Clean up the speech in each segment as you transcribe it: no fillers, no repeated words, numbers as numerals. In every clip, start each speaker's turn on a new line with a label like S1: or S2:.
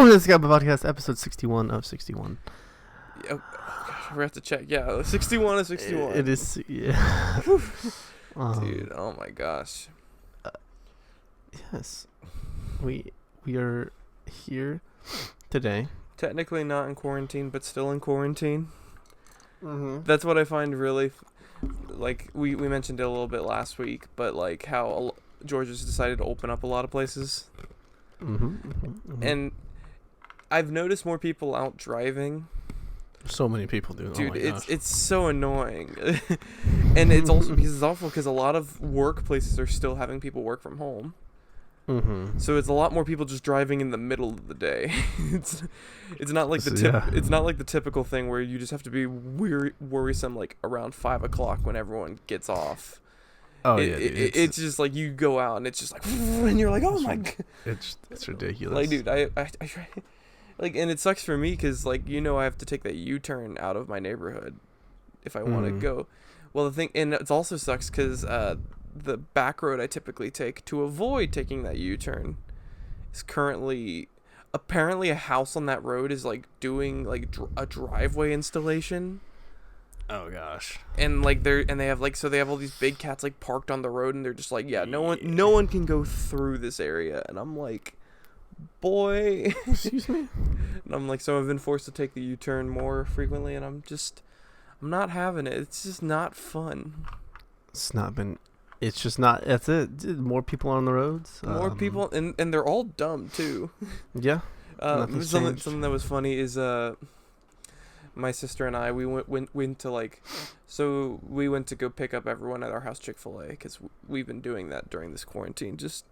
S1: This is Scatterpot Podcast, episode 61 of 61.
S2: Oh, gosh, we have to check. Yeah, 61 is 61.
S1: It is, yeah.
S2: Dude, oh my gosh.
S1: Yes. We are here today.
S2: Technically not in quarantine, but still in quarantine.
S1: Mm-hmm.
S2: That's what I find really, like, we mentioned it a little bit last week, but like how Georgia's decided to open up a lot of places. And I've noticed more people out driving.
S1: So many people do.
S2: Dude,
S1: oh my gosh.
S2: it's so annoying. And it's also because it's awful because a lot of workplaces are still having people work from home. So it's a lot more people just driving in the middle of the day. it's not like it's not like the typical thing where you just have to be worrisome like around 5 o'clock when everyone gets off. It's just like you go out and it's just like, and you're like, oh my god,
S1: it's ridiculous.
S2: Like, dude, I try, like, and it sucks for me because like I have to take that U-turn out of my neighborhood if I want to go. Well, the thing, and it also sucks because the back road I typically take to avoid taking that U-turn is currently apparently a house on that road is like doing like a driveway installation.
S1: Oh gosh.
S2: And like they have like they have all these big cats like parked on the road and they're just like, no one can go through this area, and I'm like, boy.
S1: Excuse me.
S2: And I'm like, so I've been forced to take the U-turn more frequently, and I'm not having it. It's just not fun. It's just not. That's it. More people on the roads. More people, and they're all dumb too.
S1: Yeah.
S2: Something that was funny is my sister and I, we went to like, so we went to go pick up everyone at our house Chick-fil-A because we've been doing that during this quarantine, just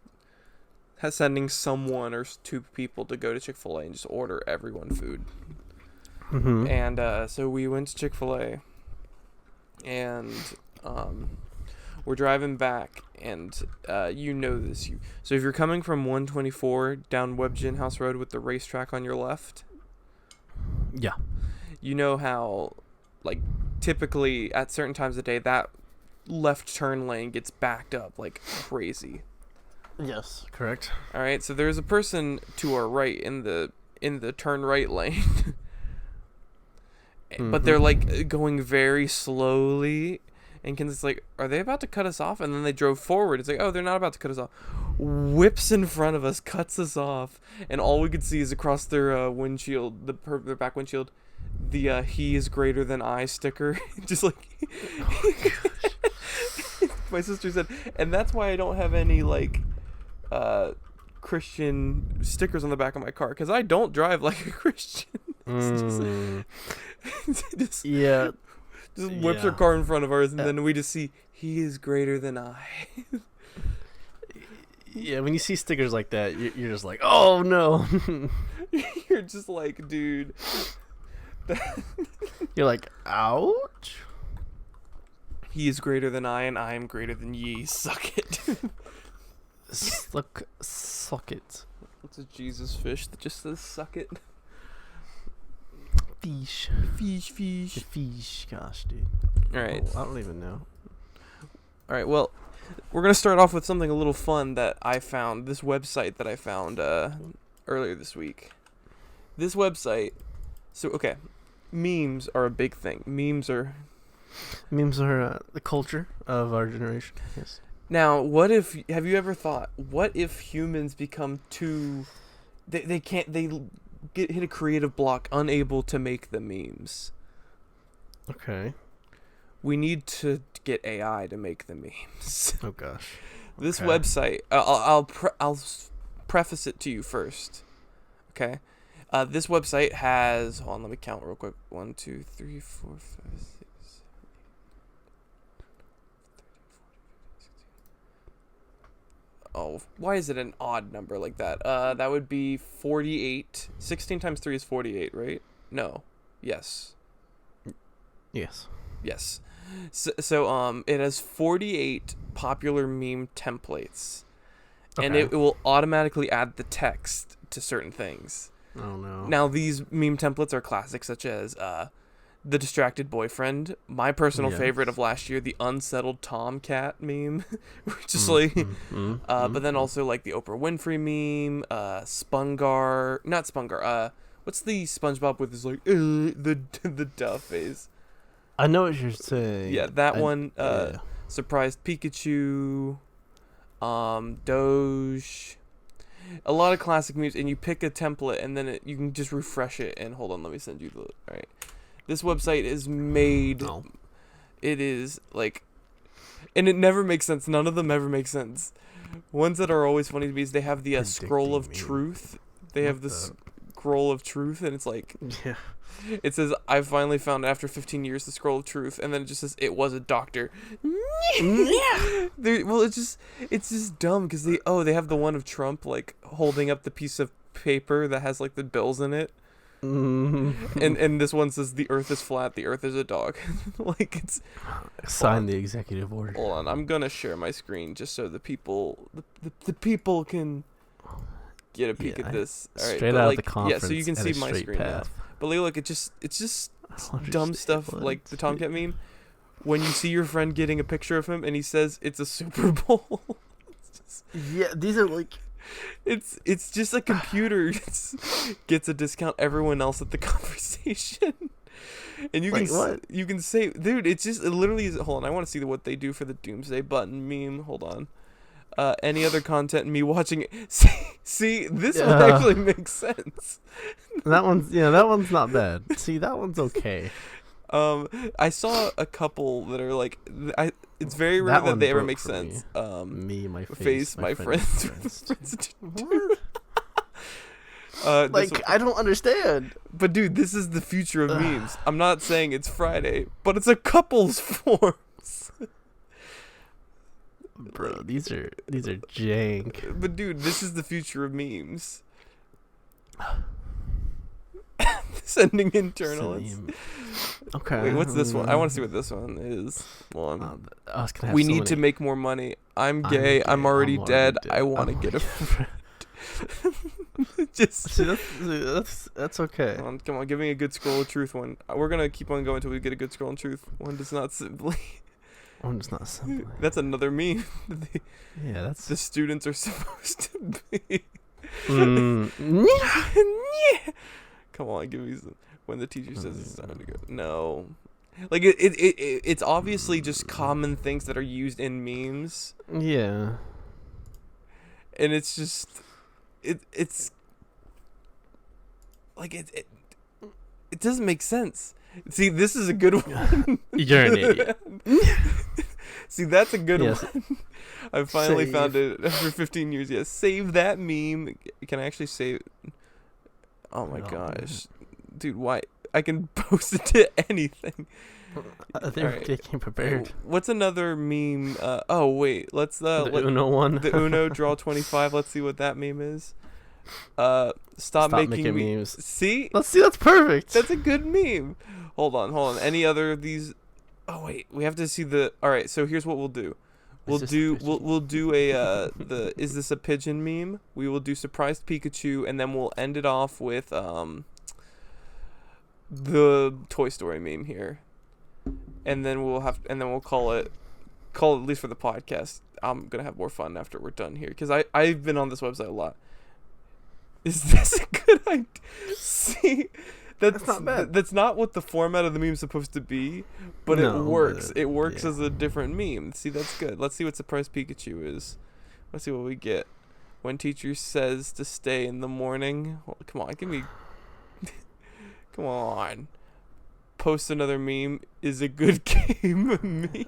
S2: sending someone or two people to go to Chick-fil-A and just order everyone food. And so we went to Chick-fil-A, and we're driving back, and this. So if you're coming from 124 down Webb Gin House Road with the racetrack on your left,
S1: yeah.
S2: You know how, like, typically at certain times of the day, that left turn lane gets backed up like crazy.
S1: Yes, correct.
S2: All right, so there's a person to our right in the turn right lane, but they're like going very slowly, and Ken's like, "Are they about to cut us off?" And then they drove forward. It's like, "Oh, they're not about to cut us off." Whips in front of us, cuts us off, and all we could see is across their windshield, their back windshield, the "he is greater than I" sticker. Just like, my sister said, and that's why I don't have any like Christian stickers on the back of my car, because I don't drive like a Christian. Just whips her car in front of ours, and then we just see "he is greater than I."
S1: Yeah, when you see stickers like that, you're just like, oh no.
S2: You're just like, dude.
S1: You're like, ouch.
S2: "He is greater than I, and I am greater than ye. Suck it."
S1: Suck it.
S2: It's a Jesus fish that just says "suck it."
S1: Fish. Fish. Gosh, dude.
S2: All right.
S1: Oh, I don't even know. All
S2: right. Well, we're gonna start off with something a little fun that I found. This website that I found earlier this week. This website. So okay, memes are a big thing. Memes are
S1: the culture of our generation. Yes.
S2: Now, have you ever thought, what if humans become too, they hit a creative block, unable to make the memes?
S1: Okay.
S2: We need to get AI to make the memes.
S1: Oh gosh.
S2: This website, I'll preface it to you first. Okay. This website has, hold on, let me count real quick. 1, 2, 3, 4, 5, 6. Oh, why is it an odd number like that? That would be 48. 16 times 3 is 48, right? No. Yes.
S1: Yes.
S2: Yes. So it has 48 popular meme templates. Okay. And it will automatically add the text to certain things.
S1: Oh no.
S2: Now these meme templates are classics, such as the distracted boyfriend. My personal
S1: Yes.
S2: favorite of last year, the unsettled tomcat meme, just like, but then also like the Oprah Winfrey meme, Spungar, not Spungar. What's the SpongeBob with his like the duff face?
S1: I know what you're saying.
S2: Yeah, that one.
S1: Yeah.
S2: Surprised Pikachu, Doge. A lot of classic memes, and you pick a template, and then you can just refresh it. And hold on, let me send you the. All right, this website is made.
S1: No.
S2: It is like, and it never makes sense. None of them ever make sense. Ones that are always funny to me is they have the scroll of
S1: Predicting
S2: truth. They have the scroll of truth, and it's like,
S1: Yeah.
S2: it says, "I finally found after 15 years the scroll of truth," and then it just says, "It was a doctor."
S1: Yeah.
S2: Well, it's just dumb because they have the one of Trump like holding up the piece of paper that has like the bills in it, and this one says the Earth is flat, the Earth is a dog. Like it's
S1: Sign the executive order.
S2: Hold on, I'm gonna share my screen just so the people can get a peek at this. All right,
S1: straight
S2: but
S1: out
S2: like,
S1: of the conference.
S2: yeah, so you can
S1: and
S2: see
S1: a
S2: my
S1: straight
S2: screen now.
S1: path.
S2: But look, it's just dumb
S1: Understand
S2: stuff
S1: what
S2: like the
S1: it's-
S2: Tomcat meme. When you see your friend getting a picture of him and he says it's a Super Bowl,
S1: Yeah, these are like.
S2: it's just a computer gets a discount everyone else at the conversation. And you
S1: Wait, what?
S2: you can say, dude, it literally is. Hold on, I want to see what they do for the Doomsday Button meme. Hold on. Any other content? Me watching it. See, this one actually makes sense.
S1: That one's not bad. See, that one's okay.
S2: I saw a couple that are like, it's very rare
S1: That
S2: that
S1: one
S2: they ever
S1: broke
S2: make
S1: for
S2: sense.
S1: Me, my
S2: Face, my friends.
S1: What?
S2: This
S1: Like, I don't understand.
S2: But dude, this is the future of memes. I'm not saying it's Friday, but it's a couples forums.
S1: Bro, these are jank.
S2: But dude, this is the future of memes. Sending internalists.
S1: Okay.
S2: Wait, what's this one? I want to see what this one is. Well,
S1: I was gonna have
S2: we
S1: so
S2: need to
S1: many-
S2: make more money. I'm gay. I'm already dead. I want to get a friend. Just
S1: See, that's okay.
S2: come on, give me a good scroll of truth one. We're gonna keep on going until we get a good scroll of truth. One does not simply.
S1: I'm just not simple.
S2: That's another meme.
S1: Yeah, that's.
S2: The students are supposed to be.
S1: Yeah.
S2: Come on, give me some. When the teacher says it's time to go. No. Like it's obviously just common things that are used in memes,
S1: Yeah.
S2: and it's just it's like it doesn't make sense. See, this is a good one.
S1: You're an idiot.
S2: See, that's a good
S1: Yes.
S2: one. I finally
S1: Save.
S2: found it after 15 years. Yes, save that meme. Can I actually save? Oh my
S1: No.
S2: gosh, dude, why? I can post it to anything.
S1: They're
S2: Alright.
S1: getting prepared.
S2: What's another meme? Oh wait, let's
S1: The Uno one.
S2: the Uno draw 25. Let's see what that meme is. Stop making
S1: memes.
S2: See,
S1: Let's see. That's perfect.
S2: that's a good meme. Hold on. Any other of these? Oh wait, we have to see the. All right, so here's what we'll do. We'll do a the is this a pigeon meme? We will do surprised Pikachu, and then we'll end it off with the Toy Story meme here, and then we'll call it at least for the podcast. I'm gonna have more fun after we're done here because I've been on this website a lot. Is this a good idea? See, that's
S1: not bad.
S2: That's not what the format of the meme's supposed to be, but
S1: No,
S2: it works.
S1: but,
S2: It works
S1: yeah.
S2: as a different meme. See, that's good. Let's see what surprise Pikachu is. Let's see what we get. When teacher says to stay in the morning. Oh, come on, give me. Come on. Post another meme is a good game meme.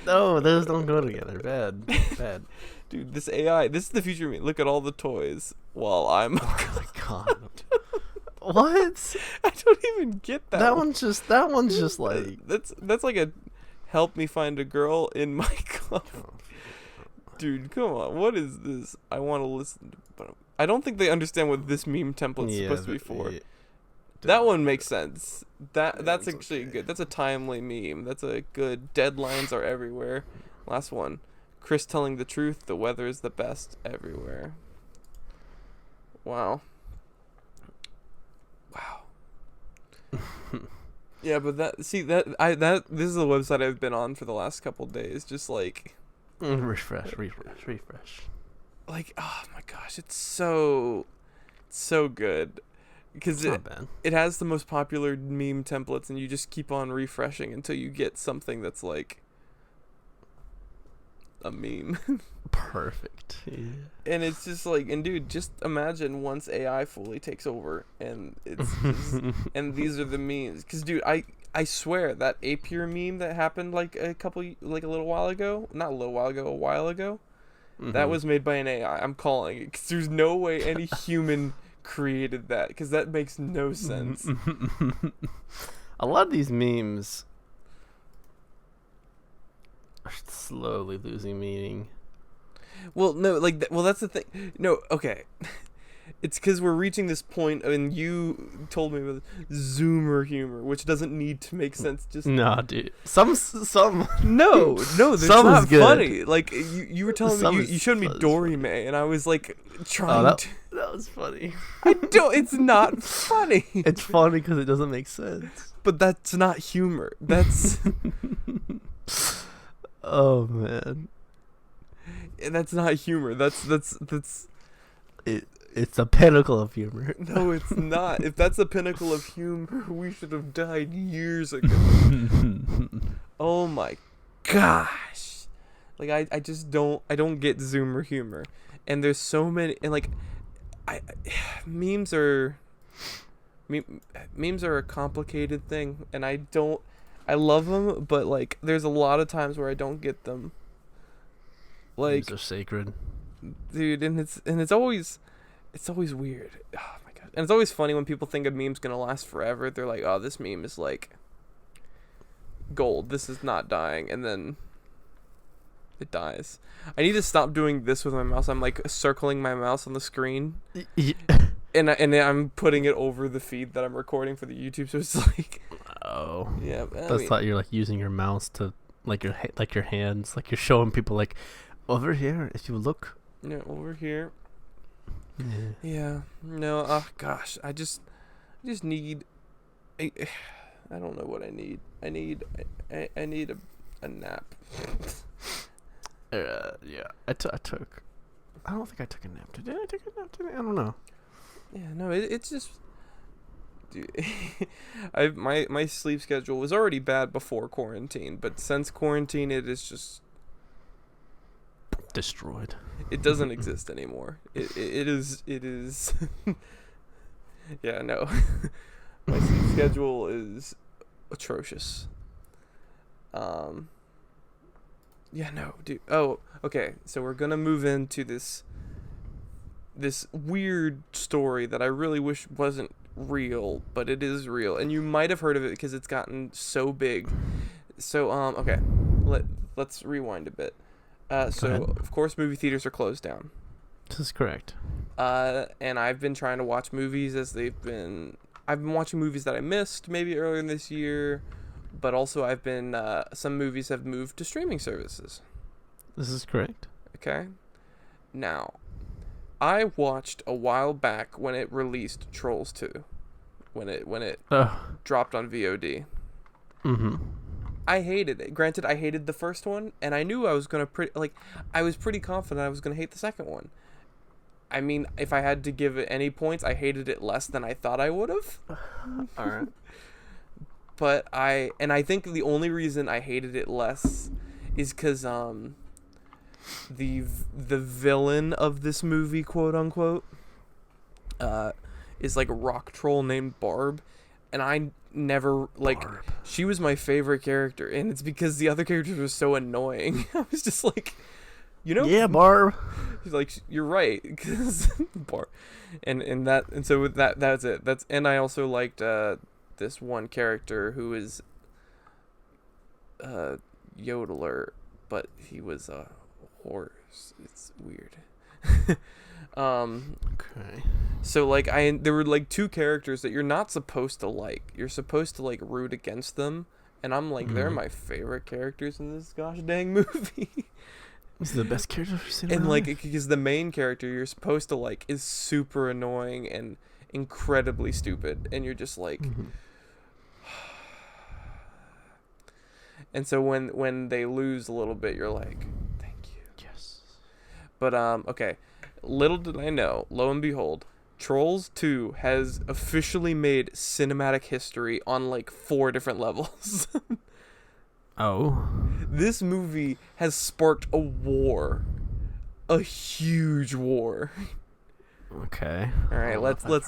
S1: No, those don't go together. Bad.
S2: Dude, this AI, this is the future of me. Look at all the toys while I'm.
S1: Oh my god. What?
S2: I don't even get that.
S1: That one's just like.
S2: That's like a help me find a girl in my club. Dude, come on. What is this? I want to listen to, but I don't think they understand what this meme template's supposed to be for.
S1: Yeah.
S2: That one makes sense. That's
S1: one's
S2: actually
S1: okay.
S2: good. That's a timely meme. That's a good. Deadlines are everywhere. Last one. Chris telling the truth. The weather is the best everywhere. Wow. Yeah, but this is a website I've been on for the last couple days, just like
S1: refresh.
S2: like, oh my gosh, it's so good because
S1: It's not bad.
S2: it has the most popular meme templates, and you just keep on refreshing until you get something that's like a meme.
S1: Perfect. Yeah.
S2: And it's just like, and dude, just imagine once AI fully takes over, and it's just, and these are the memes. Because dude, I swear that Apier meme that happened like a little while ago, not a little while ago, a while ago, that was made by an AI. I'm calling it, because there's no way any human created that, because that makes no sense.
S1: A lot of these memes are slowly losing meaning.
S2: Well, no, like, well, that's the thing. No, okay. It's because we're reaching this point, and you told me about Zoomer humor, which doesn't need to make sense. Just
S1: nah, dude. Some.
S2: No, that's
S1: some
S2: not
S1: is good.
S2: Funny. Like you were telling me, you showed me Dorime, and I was like trying to.
S1: That was funny.
S2: It's not funny.
S1: It's funny because it doesn't make sense.
S2: But that's not humor. That's.
S1: Oh man.
S2: That's not humor. That's
S1: It's the pinnacle of humor.
S2: No, it's not. If that's the pinnacle of humor, we should have died years ago. Oh my gosh. Like I just don't get Zoomer humor. And there's so many, and like memes are a complicated thing, and I love them, but like there's a lot of times where I don't get them. Like,
S1: memes are sacred,
S2: dude, and it's always weird. Oh my god. And it's always funny when people think a meme's gonna last forever. They're like, oh, this meme is like gold, this is not dying, and then it dies. I need to stop doing this with my mouse. I'm like circling my mouse on the screen, and I'm putting it over the feed that I'm recording for the YouTube, so it's like,
S1: oh
S2: yeah,
S1: I thought you're like using your mouse to like your hands, like you're showing people like, over here, if you look.
S2: Yeah, over here.
S1: Yeah.
S2: No. Oh gosh. I just need. I don't know what I need. I need a nap.
S1: Yeah. I took. I don't think I took a nap. Did I take a nap today? I don't know.
S2: Yeah. No. It's just. Dude, my sleep schedule was already bad before quarantine, but since quarantine, it is just
S1: destroyed.
S2: It doesn't exist anymore. It is yeah, no. My sleep schedule is atrocious. Yeah, no, dude. Oh, okay. So we're going to move into this weird story that I really wish wasn't real, but it is real, and you might have heard of it because it's gotten so big. So okay. Let's rewind a bit. So of course movie theaters are closed down.
S1: This is correct.
S2: And I've been trying to watch movies I've been watching movies that I missed maybe earlier in this year, but also I've been some movies have moved to streaming services.
S1: This is correct.
S2: Okay. Now, I watched a while back when it released Trolls 2, when it dropped on VOD.
S1: Mhm.
S2: I hated it. Granted, I hated the first one, and I knew I was gonna I was pretty confident I was gonna hate the second one. I mean, if I had to give it any points, I hated it less than I thought I would have.
S1: All right.
S2: But I think the only reason I hated it less is because the villain of this movie, quote unquote, is like a rock troll named Barb, and I never
S1: Barb.
S2: She was my favorite character, and it's because the other characters were so annoying. I was just like,
S1: yeah, Barb.
S2: He's like, you're right, because Barb, and so with that's it. And I also liked this one character who is Yodeler, but he was a horse. It's weird.
S1: Okay.
S2: So like there were like two characters that you're not supposed to like. You're supposed to like root against them, and I'm like, they're my favorite characters in this gosh dang movie.
S1: This is the best character I've seen.
S2: And like, because the main character you're supposed to like is super annoying and incredibly stupid, and you're just like, And so when they lose a little bit, you're like, thank you.
S1: Yes.
S2: But okay. Little did I know, lo and behold, Trolls 2 has officially made cinematic history on like 4 different levels.
S1: Oh.
S2: This movie has sparked a war. A huge war.
S1: Okay.
S2: All right,
S1: Well,
S2: let's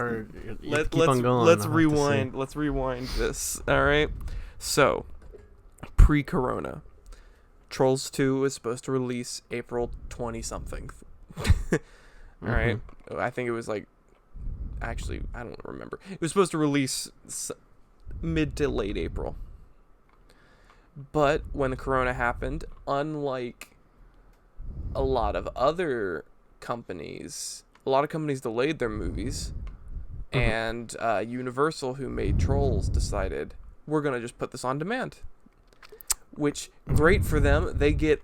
S1: keep on going.
S2: let's
S1: I'll have to
S2: rewind.
S1: see.
S2: Let's rewind this. All right. So, pre-corona, Trolls 2 was supposed to release April 20 something. All right. I think it was like, actually, I don't remember. It was supposed to release mid to late April. But when the corona happened, unlike a lot of other companies, a lot of companies delayed their movies, and Universal, who made Trolls, decided we're gonna just put this on demand. Which, great for them. They get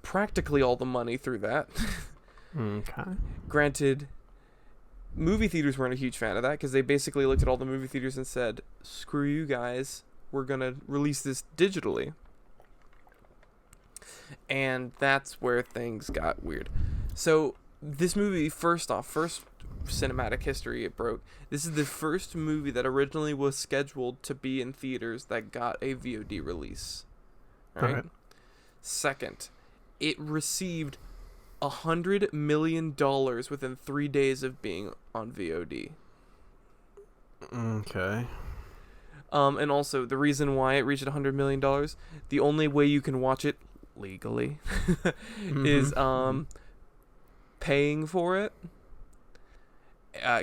S2: practically all the money through that.
S1: Okay.
S2: Granted, movie theaters weren't a huge fan of that because they basically looked at all the movie theaters and said, screw you guys, we're gonna release this digitally. And that's where things got weird. So this movie, first cinematic history it broke. This is the first movie that originally was scheduled to be in theaters that got a VOD release. Right? Second, it received $100 million within 3 days of being on VOD.
S1: Okay.
S2: And also, the reason why it reached $100 million, the only way you can watch it legally is paying for it.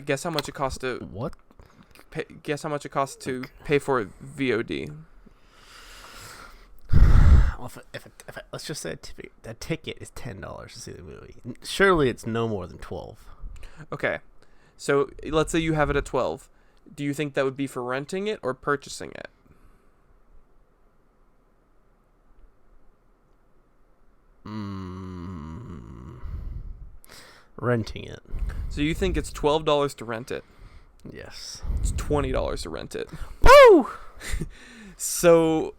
S2: Guess how much it costs to...
S1: What?
S2: Guess how much it costs to pay for VOD.
S1: Well, if let's just say a ticket is $10 to see the movie. Surely it's no more than 12.
S2: Okay, so let's say you have it at 12. Do you think that would be for renting it or purchasing it?
S1: Renting it.
S2: So you think it's $12 to rent it?
S1: Yes.
S2: It's $20 to rent it.
S1: Woo!
S2: So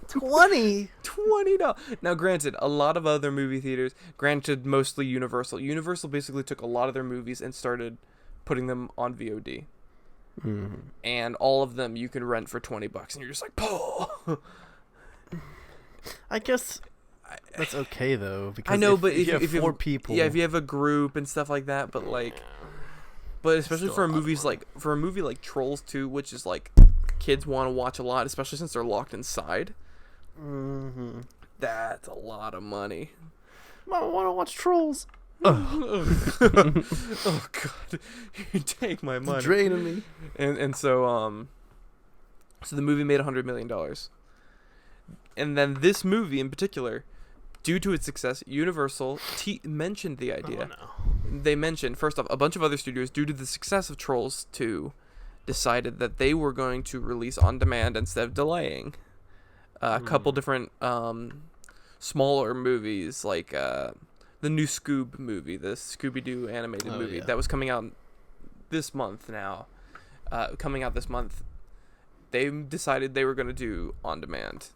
S1: 20.
S2: $20. Now, granted, a lot of other movie theaters, granted mostly Universal. Universal basically took a lot of their movies and started putting them on VOD. And all of them you can rent for $20, and you're just like, oh.
S1: I guess that's okay though, because
S2: I know,
S1: if,
S2: but
S1: if you have four people,
S2: yeah, if you have a group and stuff like that, but like, but especially for movies like a movie like Trolls 2, which is like kids want to watch a lot, especially since they're locked inside. That's a lot of money.
S1: I want to watch Trolls.
S2: Oh God, you take my money.
S1: It's draining me.
S2: And so so the movie made $100 million. And then this movie in particular, due to its success, Universal mentioned the idea.
S1: Oh, no.
S2: They mentioned, first off, a bunch of other studios, due to the success of Trolls 2, decided that they were going to release on demand instead of delaying. A couple different smaller movies, like the new Scoob movie, the Scooby-Doo animated movie that was coming out this month now. They decided they were going to do on demand.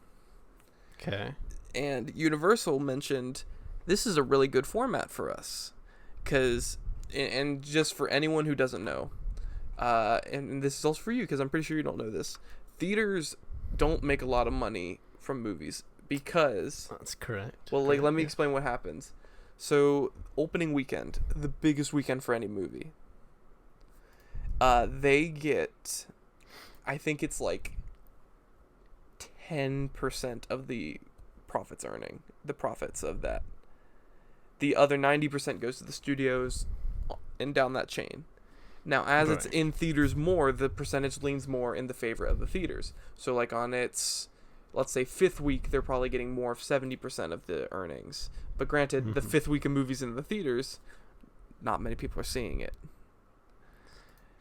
S1: Okay.
S2: And Universal mentioned, this is a really good format for us. Because, and just for anyone who doesn't know, and this is also for you, because I'm pretty sure you don't know this, theaters don't make a lot of money from movies because...
S1: That's correct.
S2: Well, let me explain what happens. So, opening weekend, the biggest weekend for any movie, they get, I think it's like 10% of the profits of that. The other 90% goes to the studios and down that chain. Now, as it's in theaters more, the percentage leans more in the favor of the theaters. So, like on its, let's say, 5th week, they're probably getting more of 70% of the earnings. But granted, the 5th week of movies in the theaters, not many people are seeing it.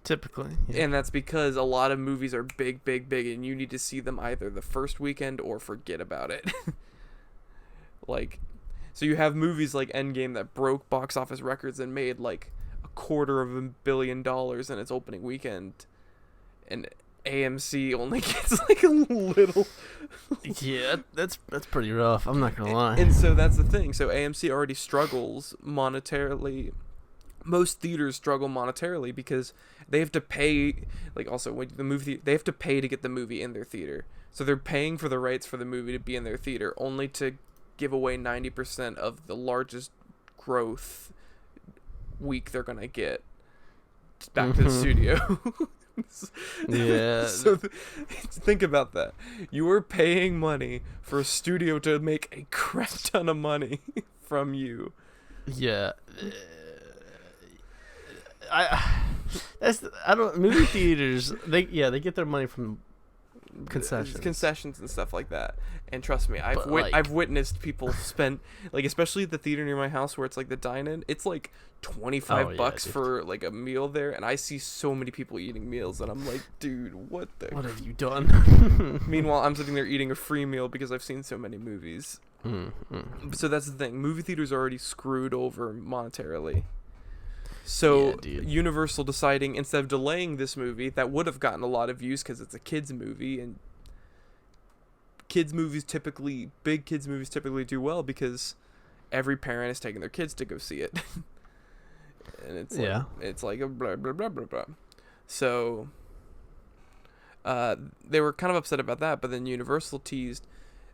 S1: Typically. Yeah.
S2: And that's because a lot of movies are big, and you need to see them either the first weekend or forget about it. Like, so you have movies like Endgame that broke box office records and made like $250 million in its opening weekend, and AMC only gets like a little.
S1: Yeah, that's pretty rough. I'm not gonna lie.
S2: And so that's the thing. So AMC already struggles monetarily. Most theaters struggle monetarily because they have to pay. Like also when the movie, they have to pay to get the movie in their theater. So they're paying for the rights for the movie to be in their theater, only to give away 90% of the largest growth week they're gonna get back to the studio.
S1: Yeah.
S2: So think about that. You are paying money for a studio to make a crap ton of money from you.
S1: Yeah. I don't movie theaters. They get their money from concessions
S2: and stuff like that. And trust me, I've witnessed people spend, like, especially at the theater near my house where it's like the dine-in, it's like $25 for like a meal there, and I see so many people eating meals, and I'm like, dude, what
S1: have you done?
S2: Meanwhile, I'm sitting there eating a free meal because I've seen so many movies. So that's the thing. Movie theaters are already screwed over monetarily. So Universal deciding, instead of delaying this movie that would have gotten a lot of views because it's a kids movie, and big kids movies typically do well because every parent is taking their kids to go see it. And it's like a blah blah blah blah blah. So they were kind of upset about that, but then Universal teased,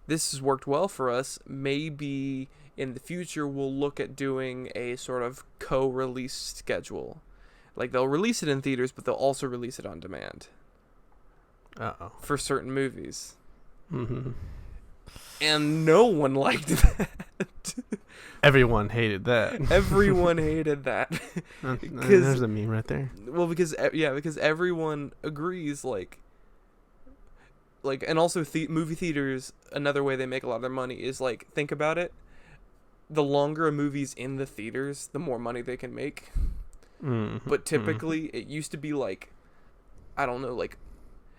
S2: this has worked well for us. Maybe in the future we'll look at doing a sort of co-release schedule. Like they'll release it in theaters, but they'll also release it on demand. For certain movies. And no one liked that.
S1: Everyone hated that.
S2: Everyone hated that.
S1: There's a meme right there.
S2: Well, because everyone agrees, like, and also movie theaters, another way they make a lot of their money is, like, think about it. The longer a movie's in the theaters, the more money they can make. But typically, it used to be, like, I don't know, like,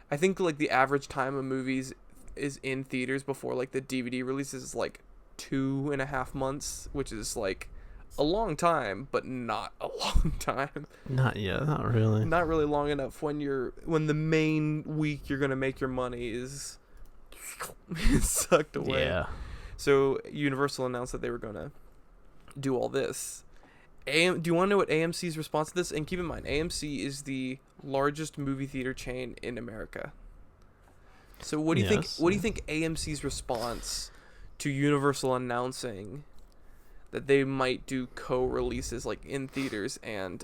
S2: I think, like, the average time of movies is in theaters before, like, the DVD releases is, like, 2.5 months, which is, like, a long time, but not a long time.
S1: Not really.
S2: Not really long enough when the main week you're gonna make your money is sucked away.
S1: Yeah.
S2: So Universal announced that they were gonna do all this. Do you want to know what AMC's response to this? And keep in mind, AMC is the largest movie theater chain in America. So what do you think? What do you think AMC's response to Universal announcing that they might do co-releases, like, in theaters and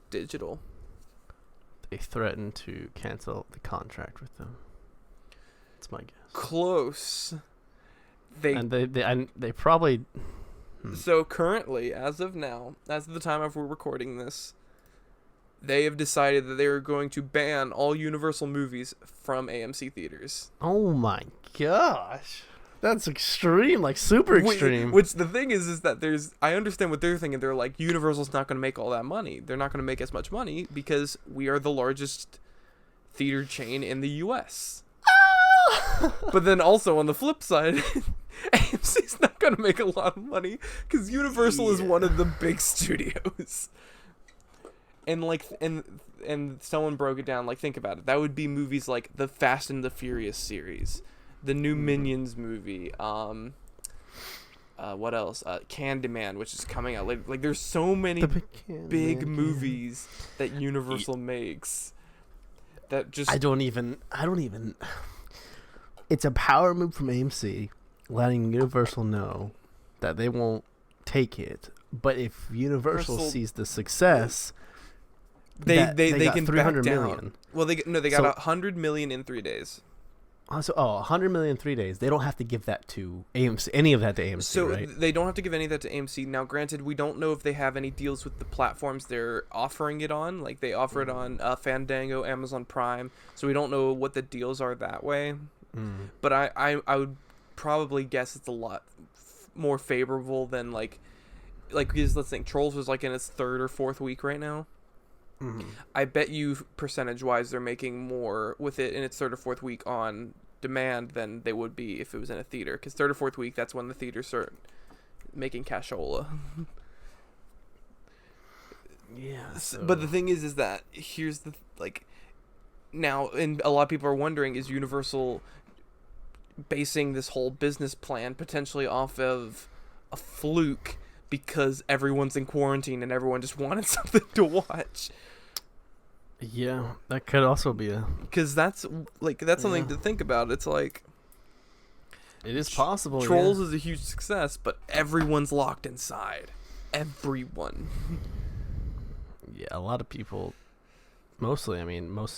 S2: digital?
S1: They threatened to cancel the contract with them. That's my guess.
S2: Close.
S1: They probably.
S2: So currently, as of now, as of the time of we're recording this, they have decided that they are going to ban all Universal movies from AMC theaters.
S1: Oh my gosh. That's extreme, like super extreme.
S2: Which the thing is that I understand what they're thinking. They're like, Universal's not going to make all that money. They're not going to make as much money because we are the largest theater chain in the U.S. But then also on the flip side, AMC's not going to make a lot of money because Universal is one of the big studios. And like, and someone broke it down. Like, think about it. That would be movies like the Fast and the Furious series, the new Minions movie. What else? Candyman, which is coming out. Like there's so many big movies that Universal makes. That just
S1: I don't even. It's a power move from AMC, letting Universal know that they won't take it. But if Universal sees the success,
S2: they can
S1: 300
S2: back
S1: million.
S2: down. Well, they got 100 million in 3 days.
S1: Also, 100 million in 3 days. They don't have to give that to AMC. Any of that to AMC,
S2: so
S1: right?
S2: They don't have to give any of that to AMC. Now, granted, we don't know if they have any deals with the platforms they're offering it on. Like, they offer it on Fandango, Amazon Prime. So we don't know what the deals are that way. But I would probably guess it's a lot more favorable than like because let's think, Trolls was like in its 3rd or 4th week right now. I bet you percentage-wise they're making more with it in its 3rd or 4th week on demand than they would be if it was in a theater. Because 3rd or 4th week, that's when the theaters start making cashola.
S1: Yeah.
S2: But the thing is that here's the now, and a lot of people are wondering, is Universal basing this whole business plan potentially off of a fluke because everyone's in quarantine and everyone just wanted something to watch?
S1: Yeah, that could also be
S2: because that's something to think about. It's like,
S1: it is possible.
S2: Trolls is a huge success, but everyone's locked inside. Everyone.
S1: Yeah, a lot of people. Mostly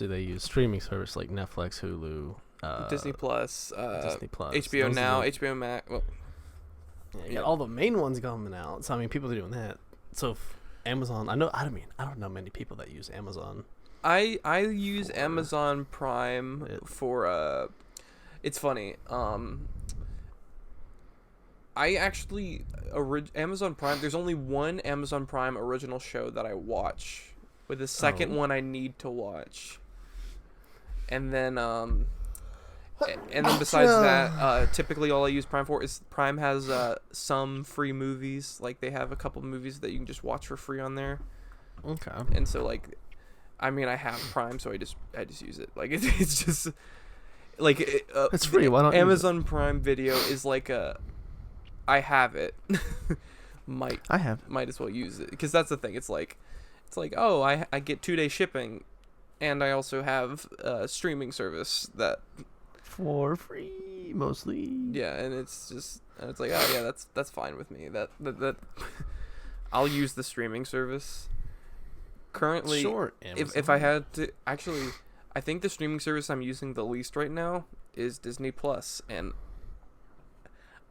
S1: they use streaming service like Netflix, Hulu,
S2: Disney Plus,
S1: HBO
S2: Those Now, HBO Max. Well,
S1: you got all the main ones coming out. So I mean, people are doing that. So Amazon, I don't know many people that use Amazon.
S2: I use Amazon Prime for it's funny. I actually Amazon Prime. There's only one Amazon Prime original show that I watch, with the second one I need to watch, and then besides that, typically all I use Prime for is Prime has some free movies. Like they have a couple movies that you can just watch for free on there.
S1: Okay.
S2: And so like, I mean, I have Prime, so I just use it. Like it's just like
S1: it's free. Why don't
S2: Amazon Prime Video is like I have it. Might as well use it, because that's the thing. It's like oh, I get 2-day shipping, and I also have a streaming service that
S1: for free mostly.
S2: Yeah, and it's like, oh yeah, that's fine with me. That I'll use the streaming service. Currently, sure, if I had to, actually, I think the streaming service I'm using the least right now is Disney Plus, and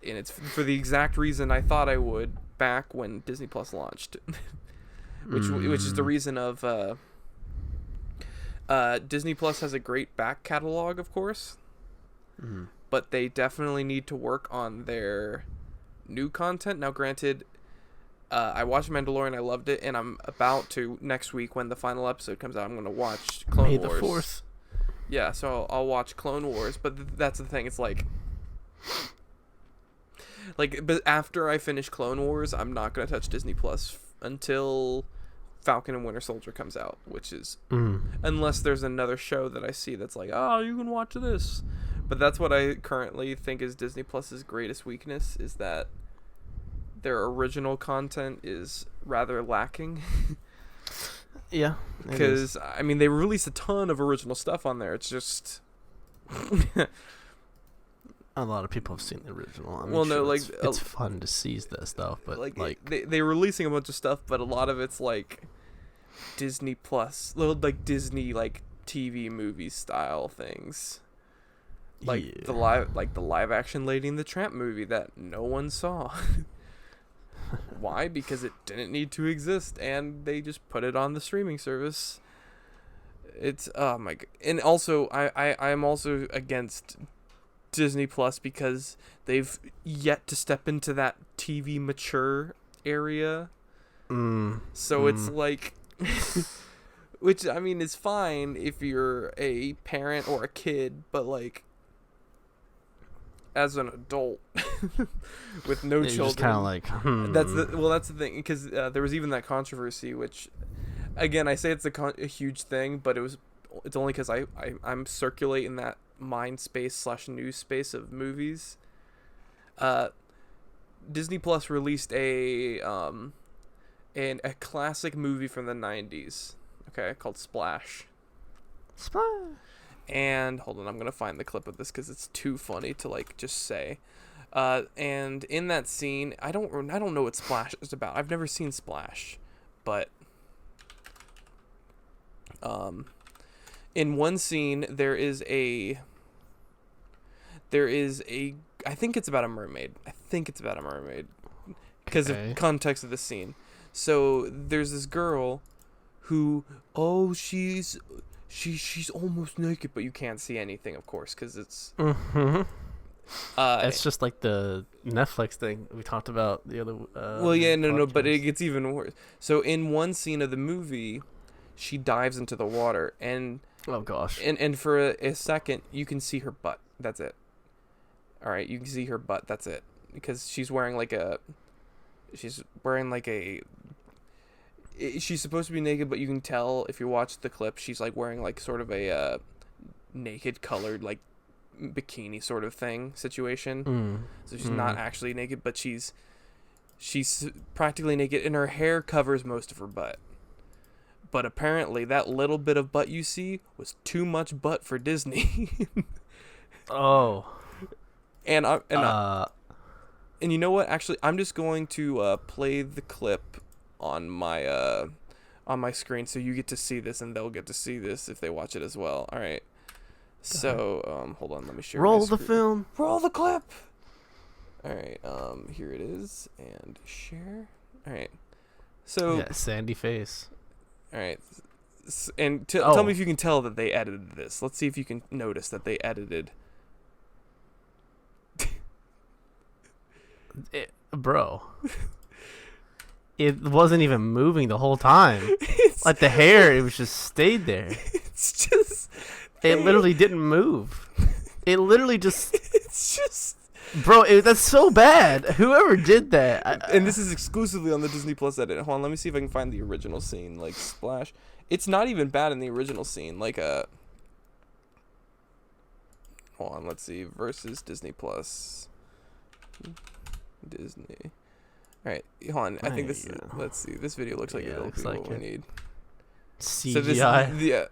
S2: it's for the exact reason I thought I would back when Disney Plus launched, which is the reason of Disney Plus has a great back catalog, of course, but they definitely need to work on their new content. Now, granted, I watched Mandalorian, I loved it, and I'm about to, next week when the final episode comes out, I'm going to watch Clone Wars. May the 4th. Yeah, so I'll watch Clone Wars, but that's the thing, it's like, but after I finish Clone Wars, I'm not going to touch Disney Plus until Falcon and Winter Soldier comes out, which is, unless there's another show that I see that's like, oh, you can watch this. But that's what I currently think is Disney Plus's greatest weakness, is that their original content is rather lacking.
S1: Yeah.
S2: Because, I mean, they release a ton of original stuff on there. It's just...
S1: A lot of people have seen the original. I mean,
S2: well, no, like...
S1: It's fun to see that stuff, but like
S2: they're releasing a bunch of stuff, but a lot of it's like Disney Plus, little like Disney like TV movie style things. Like the live action Lady and the Tramp movie that no one saw. Why? Because it didn't need to exist, and they just put it on the streaming service. It's oh my god. And also I'm also against Disney Plus because they've yet to step into that TV mature area. So it's like which I mean is fine if you're a parent or a kid, but like as an adult with no children, just
S1: kind of like
S2: that's the thing, because there was even that controversy, which again I say it's a huge thing, but it's only because I'm circulating that mind space / news space of movies. Disney Plus released a classic movie from the 90s, okay, called Splash. And hold on, I'm gonna find the clip of this because it's too funny to like just say. And in that scene, I don't know what Splash is about. I've never seen Splash, but in one scene there is a I think it's about a mermaid. Because of context of the scene. So there's this girl who she's almost naked, but you can't see anything, of course, because it's
S1: it's just like the Netflix thing we talked about the other
S2: but it gets even worse. So in one scene of the movie, she dives into the water, and
S1: oh gosh,
S2: and for a second you can see her butt. That's it. All right, you can see her butt. That's it, because she's wearing she's supposed to be naked, but you can tell if you watch the clip, she's like wearing like sort of a naked colored like bikini sort of thing situation. So she's not actually naked, but she's practically naked, and her hair covers most of her butt. But apparently that little bit of butt you see was too much butt for Disney.
S1: Oh.
S2: And you know what? Actually, I'm just going to play the clip on my screen, so you get to see this, and they'll get to see this if they watch it as well. All right. So hold on, let me share.
S1: Roll the film.
S2: Roll the clip. All right. Here it is, and share. All right. So
S1: yeah, sandy face.
S2: All right. And tell me if you can tell that they edited this. Let's see if you can notice that they edited.
S1: Bro. It wasn't even moving the whole time. Like the hair, it was just stayed there.
S2: It's just...
S1: It literally didn't move. It literally just...
S2: It's just...
S1: Bro, that's so bad. Whoever did that.
S2: And this is exclusively on the Disney Plus edit. Hold on, let me see if I can find the original scene. Like, splash. It's not even bad in the original scene. Like, hold on, let's see. Versus Disney Plus. Disney. Alright, hold on. I think this is... Let's see. This video looks like it'll be what we need.
S1: CGI.
S2: So this, yeah.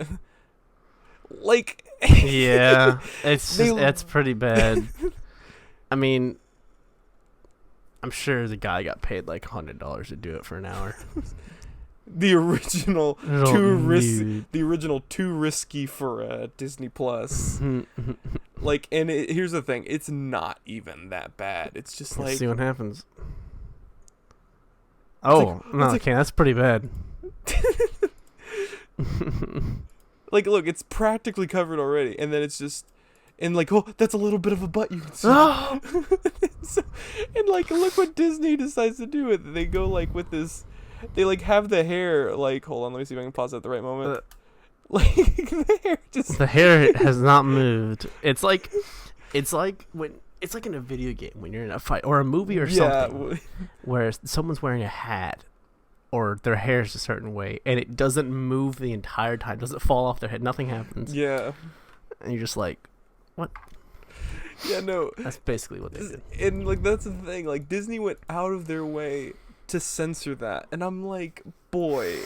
S2: Like...
S1: yeah. It's just... That's pretty bad. I mean, I'm sure the guy got paid like $100 to do it for an hour.
S2: The original too risky for Disney Plus. Like, and here's the thing, it's not even that bad. It's just like...
S1: Let's see what happens. Oh, okay, that's pretty bad.
S2: Like, look, it's practically covered already, and then it's just... And like, oh, that's a little bit of a butt you can see. And like, look what Disney decides to do with it. They go like with this, they like have the hair like, hold on, let me see if I can pause it at the right moment. Like the hair
S1: has not moved. It's like when it's like in a video game when you're in a fight or a movie or something where someone's wearing a hat or their hair's a certain way and it doesn't move the entire time, doesn't fall off their head, nothing happens.
S2: Yeah.
S1: And you're just like, what?
S2: Yeah, no.
S1: That's basically what they did.
S2: And like that's the thing. Like Disney went out of their way to censor that, and I'm like, boy,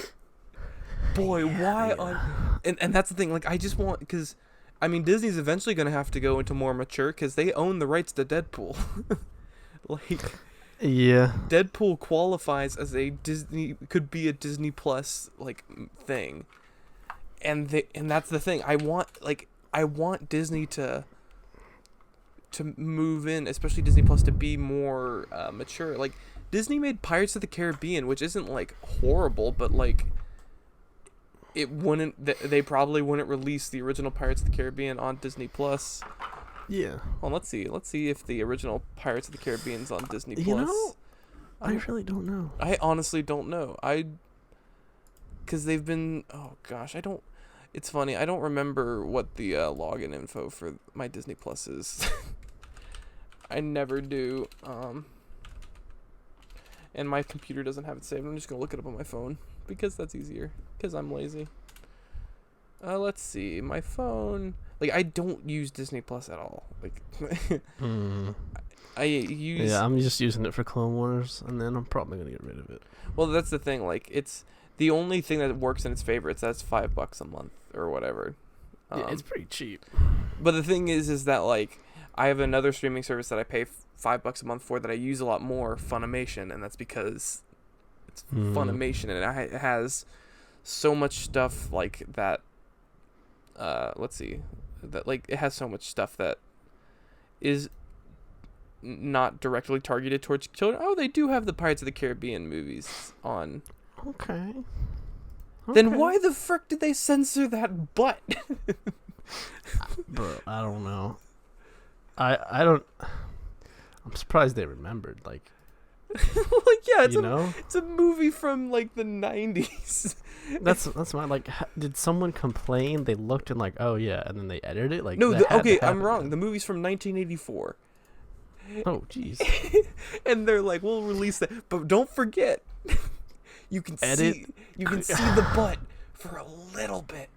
S2: why on? And that's the thing. Like I just want because, I mean, Disney's eventually gonna have to go into more mature because they own the rights to Deadpool. Like,
S1: yeah,
S2: Deadpool qualifies as could be a Disney Plus like thing, and that's the thing. I want Disney to move in, especially Disney Plus, to be more mature. Like Disney made Pirates of the Caribbean, which isn't like horrible, but like it wouldn't. They probably wouldn't release the original Pirates of the Caribbean on Disney Plus.
S1: Yeah.
S2: Well, let's see if the original Pirates of the Caribbean's on Disney Plus.
S1: You know, I really don't know.
S2: I honestly don't know. Because they've been. Oh gosh, I don't. It's funny, I don't remember what the login info for my Disney Plus is. I never do. And my computer doesn't have it saved. I'm just going to look it up on my phone because that's easier. Because I'm lazy. Let's see. My phone... Like, I don't use Disney Plus at all. Like, I use...
S1: Yeah, I'm just using it for Clone Wars, and then I'm probably going to get rid of it.
S2: Well, that's the thing. Like, it's... The only thing that works in its favor, that's $5 a month or whatever.
S1: Yeah, it's pretty cheap.
S2: But the thing is that like I have another streaming service that I pay $5 a month for that I use a lot more, Funimation, and that's because it's Funimation and it has so much stuff like that. Let's see, that like it has so much stuff that is not directly targeted towards children. Oh, they do have the Pirates of the Caribbean movies on.
S1: Okay.
S2: Then why the frick did they censor that butt?
S1: Bro, I don't know. I don't. I'm surprised they remembered. Like,
S2: like yeah, it's a movie from like the 90s.
S1: That's why. Like, did someone complain? They looked and like, oh yeah, and then they edited it. Like,
S2: no, I'm wrong. The movie's from 1984.
S1: Oh jeez.
S2: And they're like, we'll release that, but don't forget. You can see the butt for a little bit.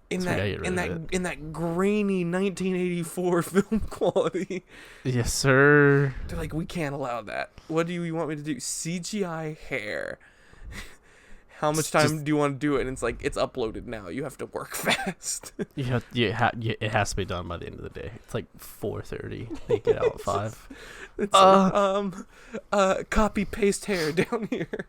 S2: in that grainy 1984 film quality.
S1: Yes, sir.
S2: They're like, we can't allow that. What do you want me to do? CGI hair. How much time do you want to do it? And it's like, it's uploaded now. You have to work fast.
S1: It has to be done by the end of the day. It's like 4:30. They get out at 5.
S2: Copy paste hair down here.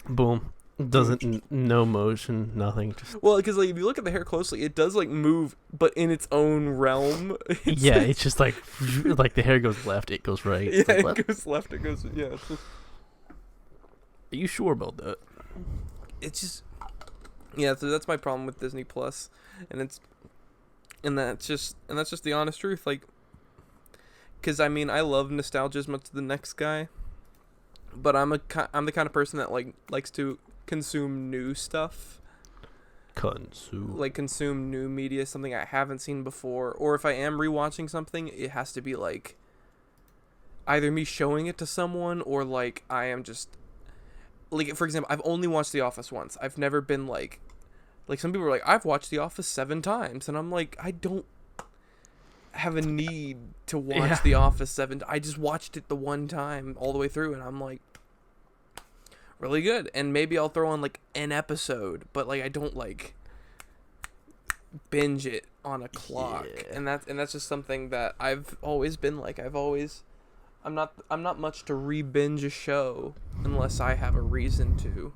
S1: Boom. Doesn't no motion, nothing. Just
S2: well, because like if you look at the hair closely, it does like move, but in its own realm.
S1: It's just like the hair goes left, it goes right.
S2: Yeah, it goes left, it goes Are
S1: you sure about that?
S2: It's just so that's my problem with Disney Plus, and that's just the honest truth. Like, because I mean, I love nostalgia as much as the next guy, but I'm the kind of person that likes to consume new stuff. Consume new media, something I haven't seen before, or if I am rewatching something, it has to be like either me showing it to someone or like I am just like, for example, I've only watched The Office once. I've never been like some people are like, I've watched The Office 7 times, and I'm like, I don't have a need to watch The Office 7. I just watched it the one time all the way through, and I'm like, really good. And maybe I'll throw on like an episode, but like I don't like binge it on a clock. And that's just something that I've always been like. I'm not much to re-binge a show unless I have a reason to.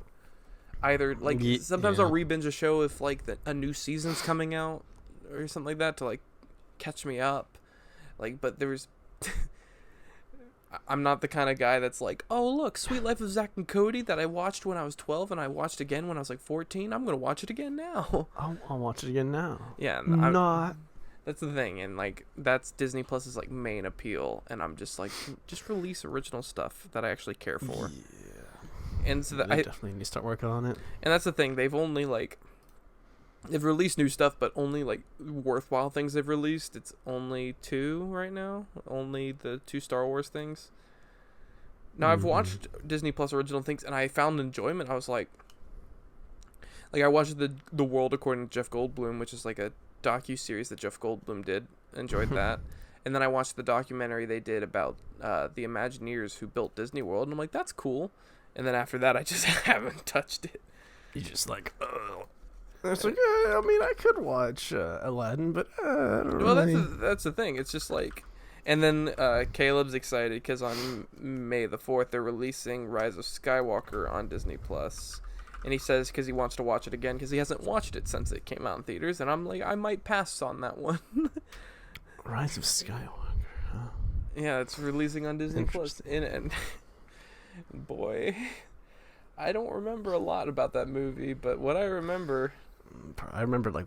S2: Either like sometimes I'll re-binge a show if like a new season's coming out or something like that to like catch me up. Like, but there's I'm not the kind of guy that's like, oh look, Sweet Life of Zack and Cody that I watched when I was 12 and I watched again when I was like 14. I'm gonna watch it again now.
S1: I'll watch it again now.
S2: Yeah, that's the thing, and like that's Disney Plus's like main appeal, and I'm just like, just release original stuff that I actually care for. Yeah. And so I
S1: definitely need to start working on it.
S2: And that's the thing, they've released new stuff, but only like worthwhile things they've released. It's only 2 right now, only the 2 Star Wars things. Now I've watched Disney Plus original things, and I found enjoyment. I was like I watched the World According to Jeff Goldblum, which is like a docu-series that Jeff Goldblum did. Enjoyed that. And then I watched the documentary they did about the Imagineers who built Disney World, and I'm like, that's cool. And then after that, I just haven't touched it.
S1: You just like, it's like, I mean, I could watch Aladdin, but I don't really.
S2: Well, that's the thing. It's just like, and then Caleb's excited because on May the 4th they're releasing Rise of Skywalker on Disney Plus. And he says because he wants to watch it again because he hasn't watched it since it came out in theaters. And I'm like, I might pass on that one.
S1: Rise of Skywalker, huh?
S2: Yeah, it's releasing on Disney Plus. And boy, I don't remember a lot about that movie, but what I remember
S1: like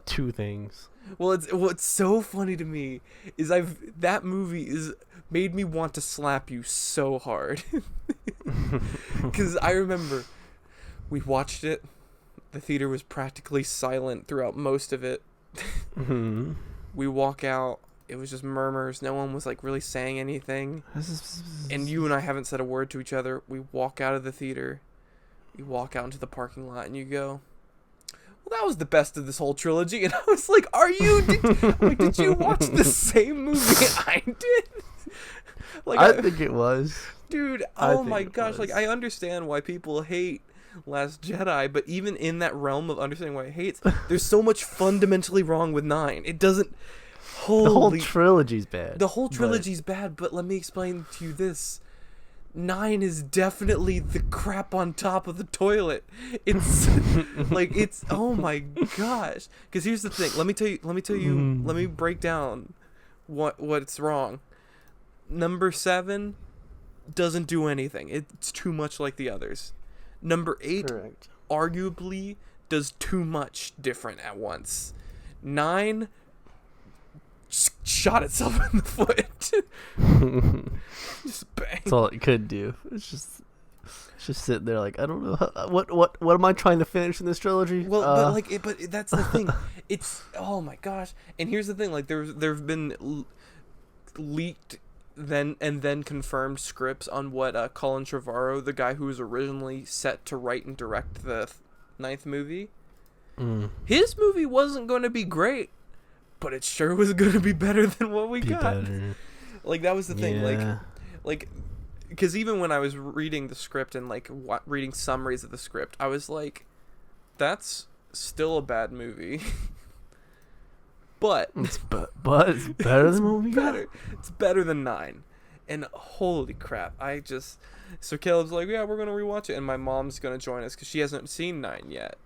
S1: 2 things.
S2: Well, what's so funny to me is that movie is made me want to slap you so hard. Because I remember we watched it. The theater was practically silent throughout most of it.
S1: Mm-hmm.
S2: We walk out. It was just murmurs. No one was like really saying anything. And you and I haven't said a word to each other. We walk out of the theater. You walk out into the parking lot and you go, well, that was the best of this whole trilogy. And I was like, did you watch the same movie I did? Like,
S1: I think it was.
S2: Dude, oh my gosh. Like, I understand why people hate Last Jedi, but even in that realm of understanding why it hates, there's so much fundamentally wrong with 9. It doesn't.
S1: The whole trilogy's bad.
S2: The whole trilogy's bad, but let me explain to you this. 9 is definitely the crap on top of the toilet. It's like, it's, oh my gosh. Because here's the thing. Let me break down what's wrong. Number 7 doesn't do anything. It's too much like the others. Number 8
S1: Correct.
S2: Arguably does too much different at once. 9 shot itself in the foot. Just bang.
S1: That's all it could do. It's just sitting there like, I don't know what am I trying to finish in this trilogy?
S2: Well, but that's the thing. It's, oh my gosh. And here's the thing. Like there've been leaked then confirmed scripts on what Colin Trevorrow, the guy who was originally set to write and direct the 9th movie, His movie wasn't going to be great, but it sure was going to be better than what we got. Better. Like, that was the thing. Like, because even when I was reading the script and, like, reading summaries of the script, I was like, that's still a bad movie. But
S1: it's better than what we got.
S2: It's better than 9. And holy crap, so Caleb's like, yeah, we're going to rewatch it. And my mom's going to join us because she hasn't seen 9 yet.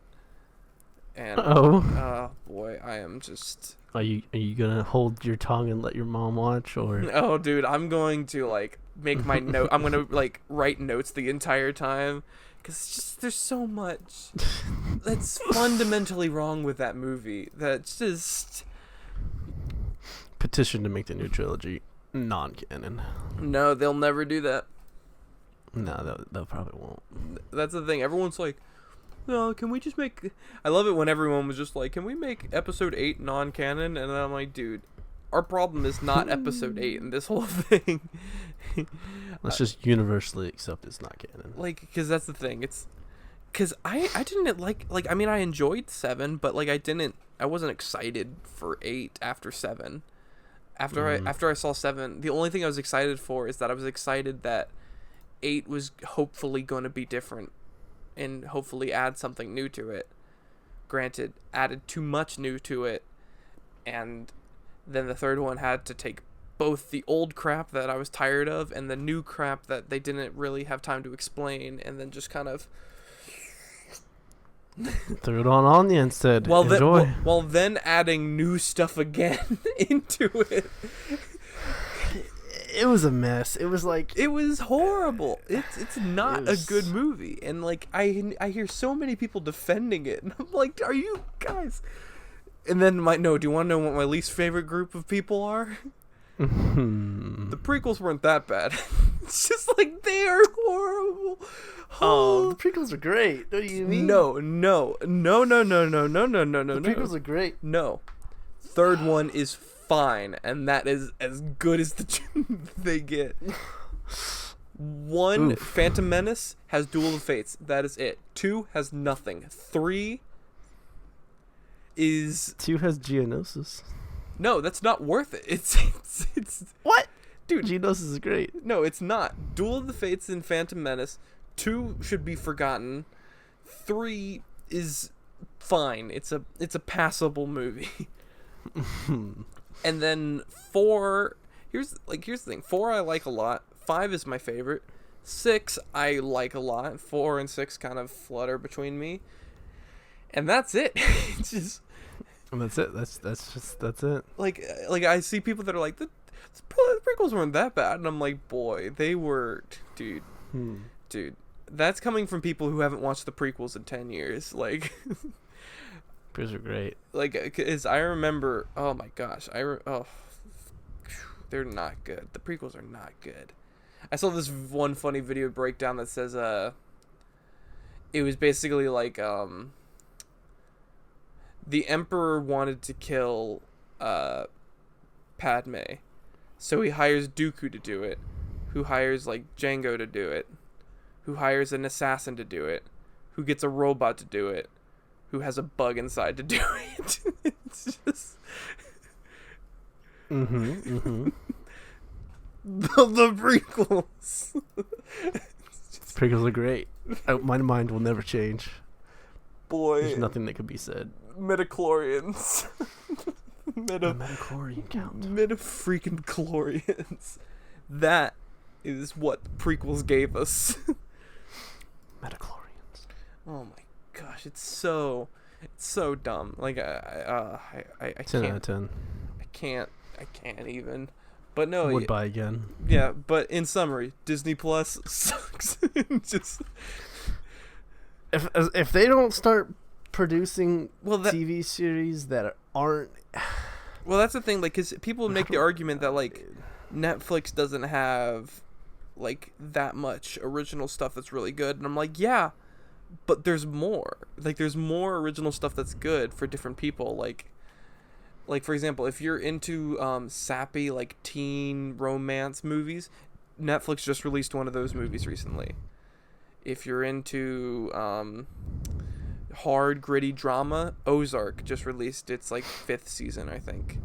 S2: And, oh boy, I am just...
S1: Are you going to hold your tongue and let your mom watch, or...
S2: Oh, dude, I'm going to, like, make my note. I'm going to, like, write notes the entire time. Because it's just, there's so much that's fundamentally wrong with that movie. That's just...
S1: Petition to make the new trilogy non-canon.
S2: No, they'll never do that.
S1: No, they'll probably won't.
S2: That's the thing. Everyone's like, no, can we just make... I love it when everyone was just like, can we make episode 8 non-canon? And I'm like, dude, our problem is not episode 8 and this whole thing.
S1: Let's just universally accept it's not canon.
S2: Like, because that's the thing. It's... Because I didn't like... I mean, I enjoyed 7, but, like, I wasn't excited for 8 after 7. After I saw 7, the only thing I was excited for is that I was excited that 8 was hopefully going to be different and hopefully add something new to it. Granted, added too much new to it, and then the third one had to take both the old crap that I was tired of and the new crap that they didn't really have time to explain, and then just kind of
S1: threw it on you instead. Enjoy.
S2: While then adding new stuff again into it.
S1: It was a mess. It was like...
S2: It was horrible. It's not a good movie. And, like, I hear so many people defending it. And I'm like, are you guys... And then do you want to know what my least favorite group of people are? The prequels weren't that bad. It's just like, they are horrible.
S1: Oh, the prequels are great. What do you mean?
S2: No. The
S1: prequels are great.
S2: No. Third one is fine, and that is as good as they get. 1, Phantom Menace, has Duel of Fates. That is it. 2 has nothing. 3 is...
S1: 2 has Geonosis.
S2: No, that's not worth it. It's
S1: what? Dude, Geonosis is great.
S2: No, it's not. Duel of the Fates and Phantom Menace. 2 should be forgotten. 3 is fine. It's a passable movie. And then 4, here's the thing. 4 I like a lot. 5 is my favorite. 6 I like a lot. 4 and 6 kind of flutter between me. And that's it. It's just...
S1: And that's it. That's it.
S2: Like I see people that are like, the prequels weren't that bad, and I'm like, boy, they were, dude. Dude, that's coming from people who haven't watched the prequels in 10 years. Like,
S1: prequels are great.
S2: Like, cause I remember, oh my gosh, they're not good. The prequels are not good. I saw this one funny video breakdown that says, it was basically like, the Emperor wanted to kill Padme, so he hires Dooku to do it, who hires like Jango to do it, who hires an assassin to do it, who gets a robot to do it, who has a bug inside to do it. It's just the prequels.
S1: Prequels are great. My mind will never change.
S2: Boy,
S1: there's nothing that could be said.
S2: Midichlorians.
S1: Midichlorian count.
S2: Freaking chlorians. That is what the prequels gave us.
S1: Midichlorians.
S2: Oh my gosh, it's so dumb. Like I
S1: 10 out of 10.
S2: I can't even. But no,
S1: would buy again.
S2: Yeah, but in summary, Disney Plus sucks. Just
S1: if they don't start producing TV series that aren't...
S2: Well, that's the thing, like, because people make the argument that, like, Netflix doesn't have, like, that much original stuff that's really good, and I'm like, yeah, but there's more. Like, there's more original stuff that's good for different people, like, for example, if you're into sappy, like, teen romance movies, Netflix just released one of those movies recently. If you're into hard, gritty drama, Ozark just released its like 5th season, I think.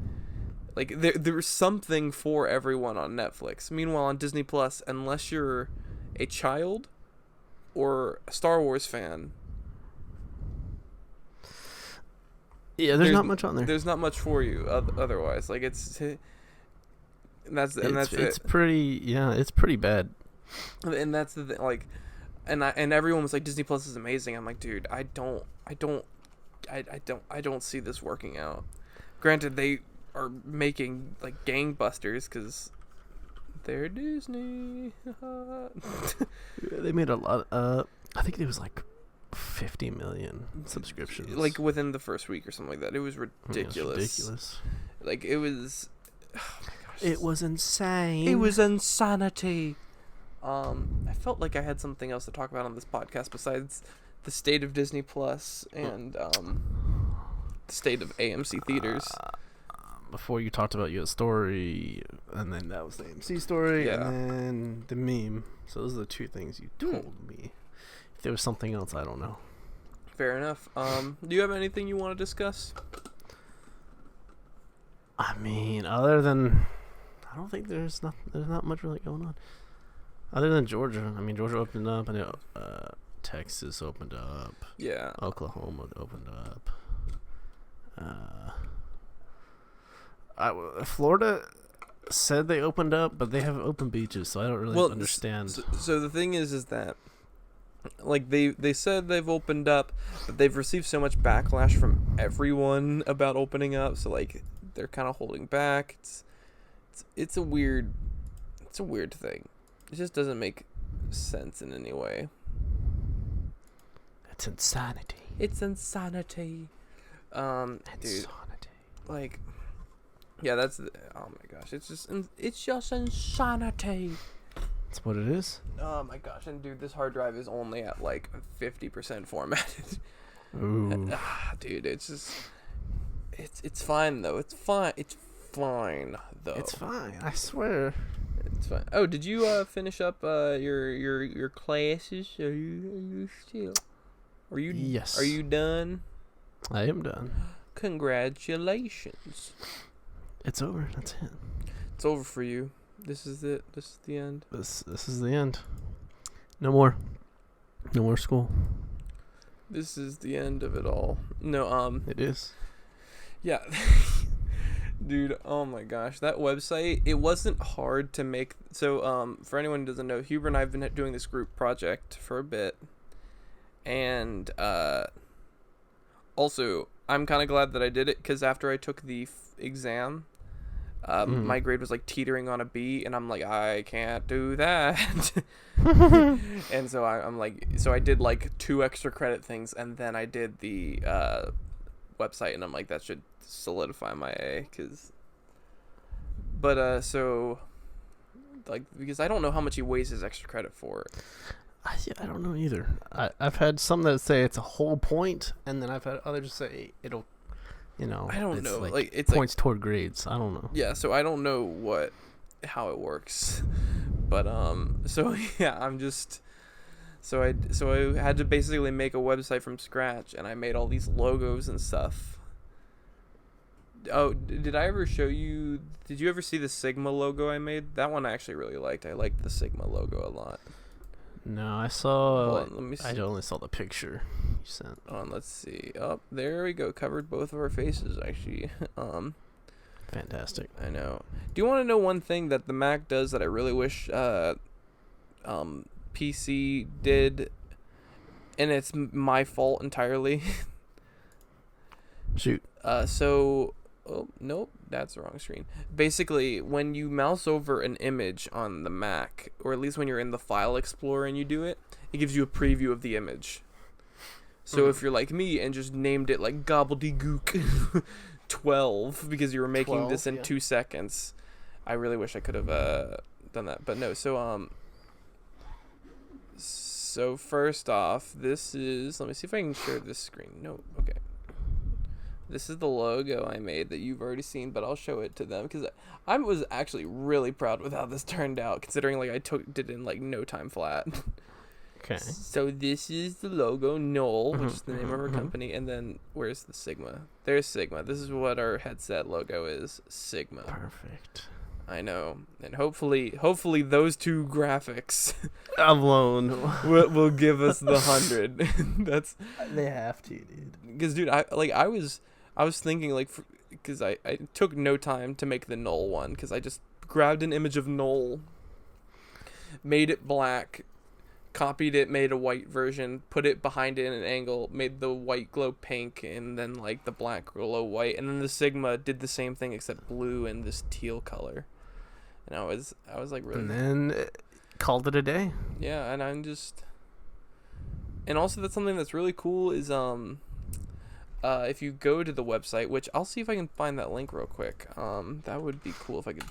S2: Like there's something for everyone on Netflix. Meanwhile, on Disney Plus, unless you're a child or a Star Wars fan,
S1: there's not much on there.
S2: There's not much for you otherwise. Like it's
S1: pretty bad.
S2: And that's the thing. Like, and everyone was like, Disney Plus is amazing. I'm like, dude, I don't see this working out. Granted, they are making like gangbusters because they're Disney.
S1: They made a lot. I think it was like 50 million subscriptions,
S2: like within the first week or something like that. It was ridiculous.
S1: It was ridiculous.
S2: Like it was. Oh my gosh.
S1: It was insane.
S2: It was insanity. I felt like I had something else to talk about on this podcast besides the state of Disney Plus and the state of AMC theaters.
S1: Before you talked about your story, and then that was the AMC story,
S2: Yeah.
S1: and then the meme. So those are the two things you told me. If there was something else, I don't know.
S2: Fair enough. Do you have anything you want to discuss?
S1: I mean, other than, I don't think there's not much really going on. Other than Georgia. I mean, Georgia opened up, and Texas opened up.
S2: Yeah.
S1: Oklahoma opened up. Florida said they opened up, but they have open beaches, so I don't really understand.
S2: So the thing is that, like, they said they've opened up, but they've received so much backlash from everyone about opening up, so like they're kind of holding back. It's a weird thing. It just doesn't make sense in any way.
S1: It's insanity.
S2: It's insanity. Dude,
S1: Insanity.
S2: like, yeah, oh my gosh, it's just insanity.
S1: That's what it is.
S2: Oh my gosh, and dude, this hard drive is only at like 50% formatted.
S1: Ooh.
S2: Dude, it's just, it's fine though. It's fine though.
S1: It's fine. I swear.
S2: It's fine. Oh, did you finish up your classes? Are you still?
S1: Yes.
S2: Are you done?
S1: I am done.
S2: Congratulations.
S1: It's over. That's it.
S2: It's over for you. This is it. This is the end.
S1: This is the end. No more. No more school.
S2: This is the end of it all. No,
S1: It is.
S2: yeah. Dude, oh my gosh, that website, it wasn't hard to make. So, for anyone who doesn't know, Huber and I have been doing this group project for a bit. And, also, I'm kind of glad that I did it, because after I took the exam, my grade was, like, teetering on a B, and I'm like, I can't do that. And so I'm like, so I did, like, 2 extra credit things, and then I did the, website, and I'm like, that should solidify my A, so, like, because I don't know how much he weighs his extra credit for.
S1: I don't know either. I've had some that say it's a whole point, and then I've had others say it'll,
S2: I don't know, like it's
S1: points toward grades. I don't know.
S2: Yeah, so I don't know how it works, but so yeah, so I had to basically make a website from scratch, and I made all these logos and stuff. Oh, did I ever show you? Did you ever see the Sigma logo I made? That one I actually really liked. I liked the Sigma logo a lot.
S1: No, I saw.
S2: Hold on, let me see.
S1: I only saw the picture you sent.
S2: Let's see. Oh, there we go. Covered both of our faces, actually.
S1: Fantastic.
S2: I know. Do you want to know one thing that the Mac does that I really wish PC did, and it's my fault entirely?
S1: Shoot.
S2: Oh, nope, that's the wrong screen. Basically, when you mouse over an image on the Mac, or at least when you're in the File Explorer and you do it, it gives you a preview of the image. So if you're like me and just named it like Gobbledygook 12 because you were making this in 2 seconds, I really wish I could have done that. But no, so first off, this is, let me see if I can share this screen. No, okay. This is the logo I made that you've already seen, but I'll show it to them because I was actually really proud with how this turned out, considering like I did it in like no time flat.
S1: Okay.
S2: So this is the logo, Knoll, which is the name of our company, and then where's the Sigma? There's Sigma. This is what our headset logo is, Sigma.
S1: Perfect.
S2: I know, and hopefully those two graphics
S1: alone
S2: will give us the 100. That's
S1: they have to, dude.
S2: Because, dude, I was thinking like, because I took no time to make the Knoll one, because I just grabbed an image of Knoll, made it black, copied it, made a white version, put it behind it in an angle, made the white glow pink, and then like the black glow white, and then the Sigma did the same thing except blue and this teal color. And I was like really.
S1: And then called it a day.
S2: Yeah, and I'm just. And also, that's something that's really cool is if you go to the website, which I'll see if I can find that link real quick. That would be cool if I could.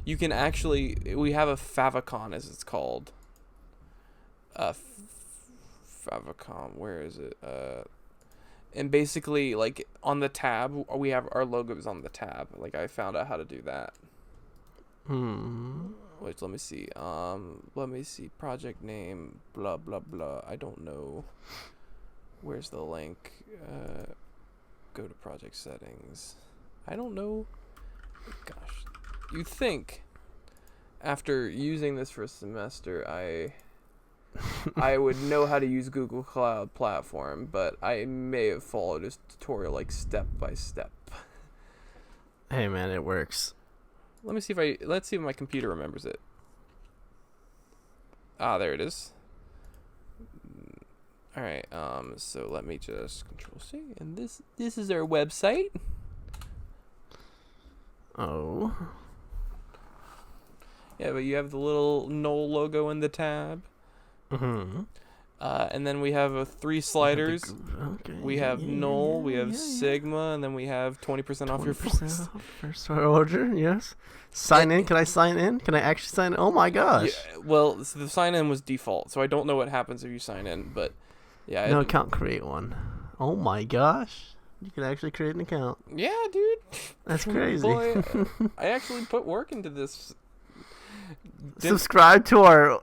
S2: You can actually, we have a favicon as it's called. Favicon, where is it? And basically, like on the tab, we have our logos on the tab. Like I found out how to do that. Wait, let me see. Project name, blah blah blah. I don't know. Where's the link? Go to project settings. I don't know. Gosh, you'd think after using this for a semester, I would know how to use Google Cloud Platform, but I may have followed his tutorial like step by step.
S1: Hey man, it works.
S2: Let's see if my computer remembers it. Ah, there it is. All right. So let me just Control C, and this is our website.
S1: Oh.
S2: Yeah, but you have the little Knoll logo in the tab.
S1: Mm-hmm.
S2: And then we have 3 sliders.
S1: Okay.
S2: We have Knoll, we have Sigma, and then we have 20% off your
S1: first order. Yes. Sign in. Can I sign in? Can I actually sign in? Oh my gosh.
S2: Yeah, well, so the sign in was default, so I don't know what happens if you sign in, but yeah.
S1: No account, create one. Oh my gosh. You can actually create an account.
S2: Yeah, dude.
S1: That's crazy.
S2: Boy, I actually put work into this.
S1: Subscribe to our.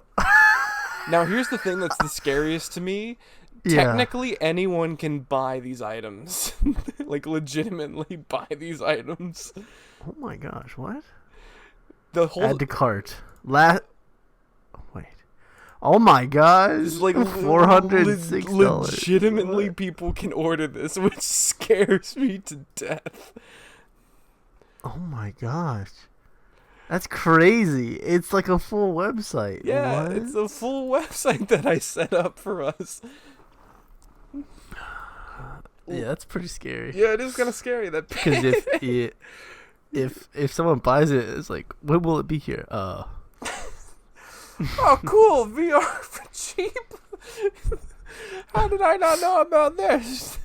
S2: Now, here's the thing that's the scariest to me.
S1: Yeah.
S2: Technically, anyone can buy these items. Like, legitimately buy these items.
S1: Oh my gosh, what?
S2: The whole...
S1: Add to cart. Wait. Oh my gosh.
S2: It's like
S1: $406.
S2: Legitimately, people can order this, which scares me to death.
S1: Oh my gosh. That's crazy. It's like a full website.
S2: Yeah,
S1: what?
S2: It's a full website that I set up for us.
S1: Yeah, that's pretty scary.
S2: Yeah, it is kind of scary. That
S1: because if someone buys it, it's like, when will it be here?
S2: Oh, cool, VR for cheap. How did I not know about this?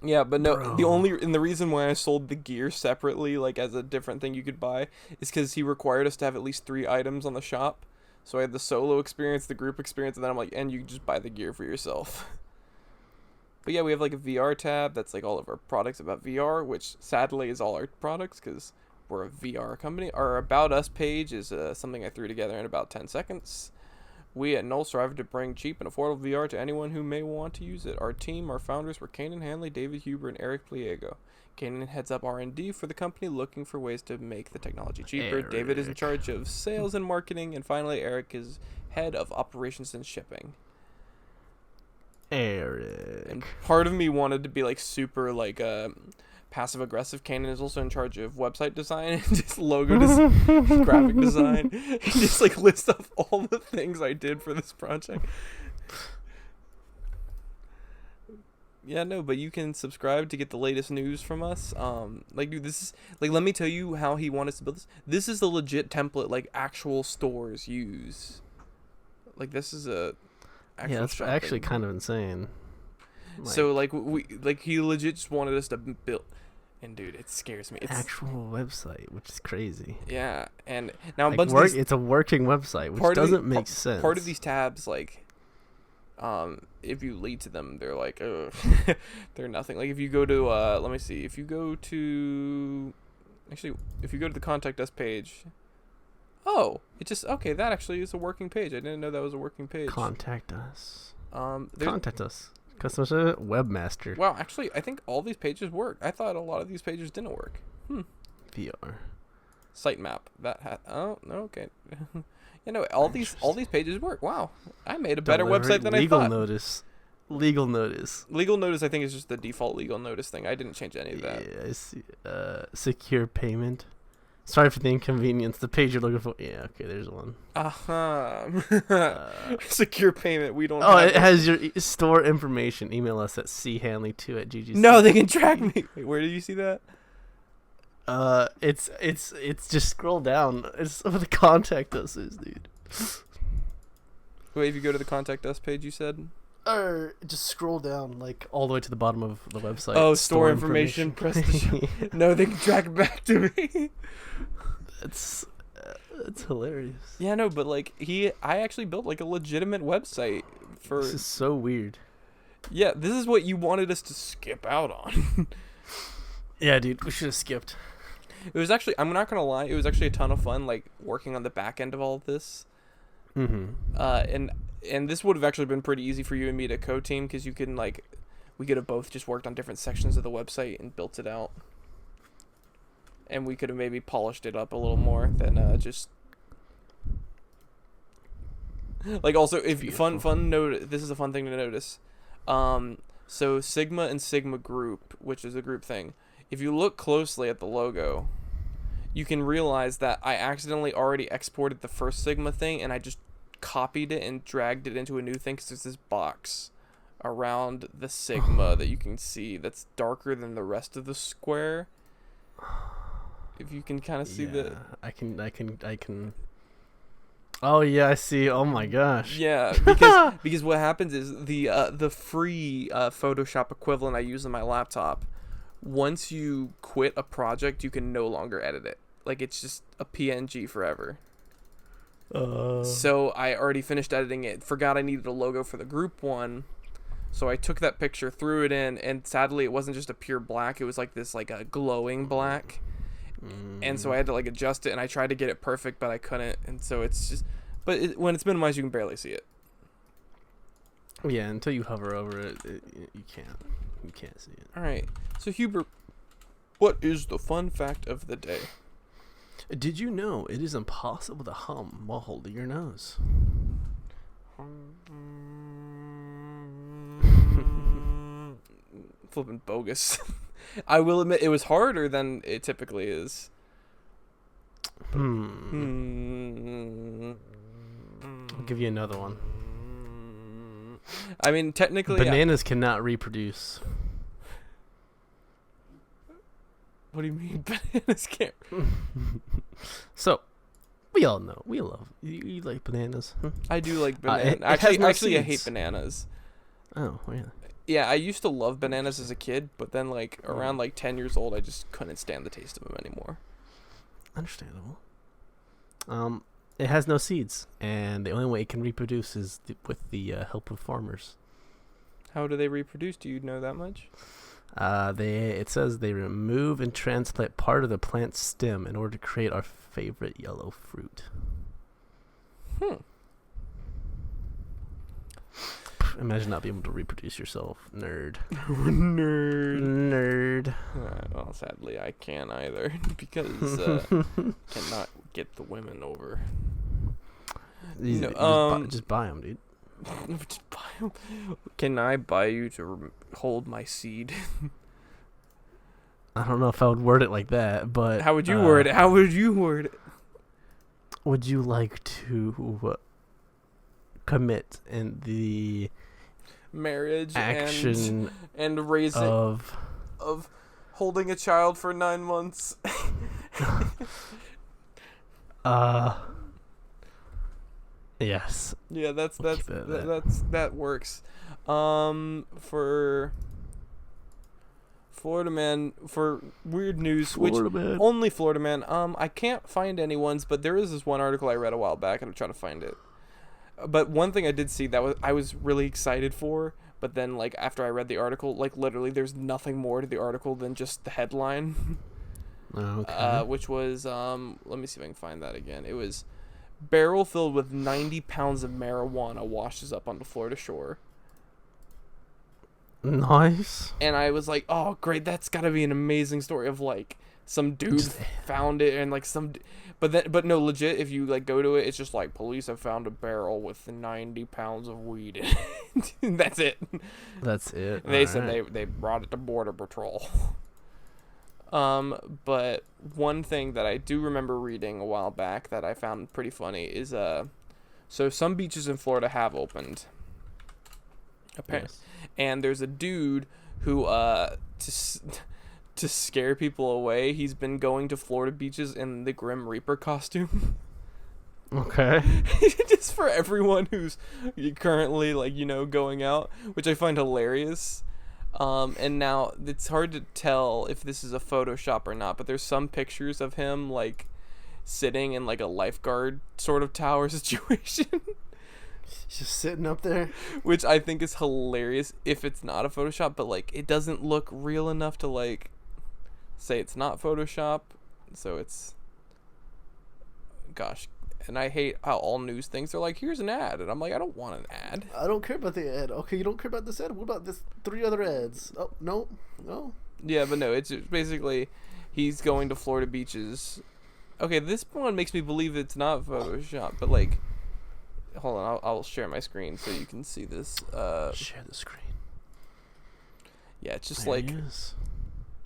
S2: Yeah, but no,
S1: Bro.
S2: the reason why I sold the gear separately, like as a different thing you could buy, is because he required us to have at least 3 items on the shop. So I had the solo experience, the group experience, and then I'm like, and you just buy the gear for yourself. But yeah, we have like a VR tab that's like all of our products about VR, which sadly is all our products because we're a VR company. Our About Us page is something I threw together in about 10 seconds. We at Knoll strive to bring cheap and affordable VR to anyone who may want to use it. Our team, our founders were Kanan Hanley, David Huber, and Eric Pliego. Kanan heads up R&D for the company, looking for ways to make the technology cheaper.
S1: Eric.
S2: David is in charge of sales and marketing, and finally Eric is head of operations and shipping.
S1: Eric.
S2: And part of me wanted to be like super like passive aggressive. Kanan is also in charge of website design and just logo graphic design. He just like lists off all the things I did for this project. Yeah, no, but you can subscribe to get the latest news from us. Like, dude, this is like, let me tell you how he wanted us to build this. This is the legit template like actual stores use. Like, this is a actual
S1: yeah, that's
S2: shopping.
S1: actually kind of insane.
S2: So like he legit just wanted us to build, and dude, it scares me. It's
S1: actual website, which is crazy.
S2: Yeah, and now
S1: like
S2: a bunch of these,
S1: it's a working website, which doesn't make sense.
S2: Part of these tabs, like, if you lead to them, they're like, ugh, they're nothing. Like if you go to let me see, if you go to the contact us page, Oh, it just okay. That actually is a working page. I didn't know that was a working page.
S1: Contact us.
S2: Customer
S1: service webmaster.
S2: Wow, actually, I think all these pages work. I thought a lot of these pages didn't work.
S1: VR.
S2: Sitemap. Oh no, okay. All these pages work. Wow, I made a better website than I thought.
S1: Legal notice.
S2: Legal notice, I think, is just the default legal notice thing. I didn't change any of that.
S1: Yeah, I see. Secure payment. Sorry for the inconvenience. The page you're looking for. Yeah, okay, there's one.
S2: Secure payment. We don't.
S1: Oh, it has your store information. Email us at chanley2@ggc.
S2: No, they can track me. Wait, where did you see that?
S1: It's just scroll down. It's what the contact us is, dude.
S2: Wait, if you go to the contact us page, you said.
S1: Or just scroll down, like all the way to the bottom of the website.
S2: Oh, store information. Press the No, they can track it back to me.
S1: It's hilarious.
S2: Yeah, no, but like I actually built like a legitimate website for.
S1: This is so weird.
S2: Yeah, this is what you wanted us to skip out on.
S1: Yeah, dude, we should have skipped.
S2: It was actually, I'm not gonna lie, it was actually a ton of fun, like working on the back end of all of this. And this would have actually been pretty easy for you and me to co-team, because we could have both just worked on different sections of the website and built it out, and we could have maybe polished it up a little more than just like. Also, if fun note, this is a fun thing to notice. So Sigma and Sigma Group, which is a group thing, if you look closely at the logo, you can realize that I accidentally already exported the first Sigma thing, and I just copied it and dragged it into a new thing, because there's this box around the Sigma that you can see that's darker than the rest of the square. If you can kind of see the...
S1: I can... Oh, yeah, I see. Oh, my gosh.
S2: Yeah, because what happens is the free Photoshop equivalent I use on my laptop, once you quit a project, you can no longer edit it. Like, it's just a PNG forever. So I already finished editing it, forgot I needed a logo for the group one, so I took that picture, threw it in, and sadly it wasn't just a pure black, it was like this, like a glowing black. And so I had to like adjust it, and I tried to get it perfect, but I couldn't, and so it's just, when it's minimized, you can barely see it.
S1: Yeah, until you hover over it, you can't see it.
S2: All right, so Hubert, what is the fun fact of the day?
S1: Did you know it is impossible to hum while holding your nose?
S2: Flipping bogus. I will admit it was harder than it typically is.
S1: I'll give you another one.
S2: I mean, technically...
S1: Bananas cannot reproduce.
S2: What do you mean bananas can't?
S1: So, we all know. We love... You like bananas? Huh?
S2: I do like bananas. Actually, I hate bananas.
S1: Oh, yeah.
S2: Yeah, I used to love bananas as a kid, but then, like, around, like, 10 years old, I just couldn't stand the taste of them anymore.
S1: Understandable. It has no seeds, and the only way it can reproduce is with the help of farmers.
S2: How do they reproduce? Do you know that much?
S1: It says they remove and transplant part of the plant's stem in order to create our favorite yellow fruit. Imagine not being able to reproduce yourself, nerd. Nerd.
S2: Well, sadly, I can't either, because cannot get the women over.
S1: Just buy them, dude.
S2: Just buy them. Can I buy you to hold my seed?
S1: I don't know if I would word it like that, but...
S2: How would you word it? How would you word it?
S1: Would you like to commit in the...
S2: marriage
S1: action
S2: and raising of holding a child for 9 months?
S1: Yes.
S2: Yeah, that works. For Florida man, for weird news, only Florida man. I can't find anyone's, but there is this one article I read a while back, and I'm trying to find it. But one thing I did see that I was really excited for, but then like after I read the article, like literally there's nothing more to the article than just the headline.
S1: Okay.
S2: which was let me see if I can find that again. It was barrel filled with 90 pounds of marijuana washes up on the Florida shore.
S1: Nice.
S2: And I was like, oh, great, that's got to be an amazing story of, like, some dude found it and, like, but no, legit, if you, like, go to it, it's just like, police have found a barrel with 90 pounds of weed in it. That's it.
S1: That's it.
S2: And they said they brought it to Border Patrol. But one thing that I do remember reading a while back that I found pretty funny is, so some beaches in Florida have opened. Apparently. Yes. And there's a dude who, to scare people away, he's been going to Florida beaches in the Grim Reaper costume.
S1: Okay.
S2: Just for everyone who's currently, like, you know, going out, which I find hilarious. And now it's hard to tell if this is a Photoshop or not, but there's some pictures of him, like, sitting in, like, a lifeguard sort of tower situation.
S1: Just sitting up there,
S2: which I think is hilarious if it's not a Photoshop, but, like, it doesn't look real enough to, like, say it's not Photoshop. So it's, gosh, and I hate how all news things are like, here's an ad, and I'm like, I don't want an ad.
S1: I don't care about the ad. Okay, you don't care about this ad? What about this 3 other ads? Oh, no.
S2: Yeah, but no, it's basically he's going to Florida beaches. Okay, this one makes me believe it's not Photoshop, but, like, hold on, I'll share my screen so you can see this.
S1: Share the screen.
S2: Yeah, it's just
S1: there
S2: like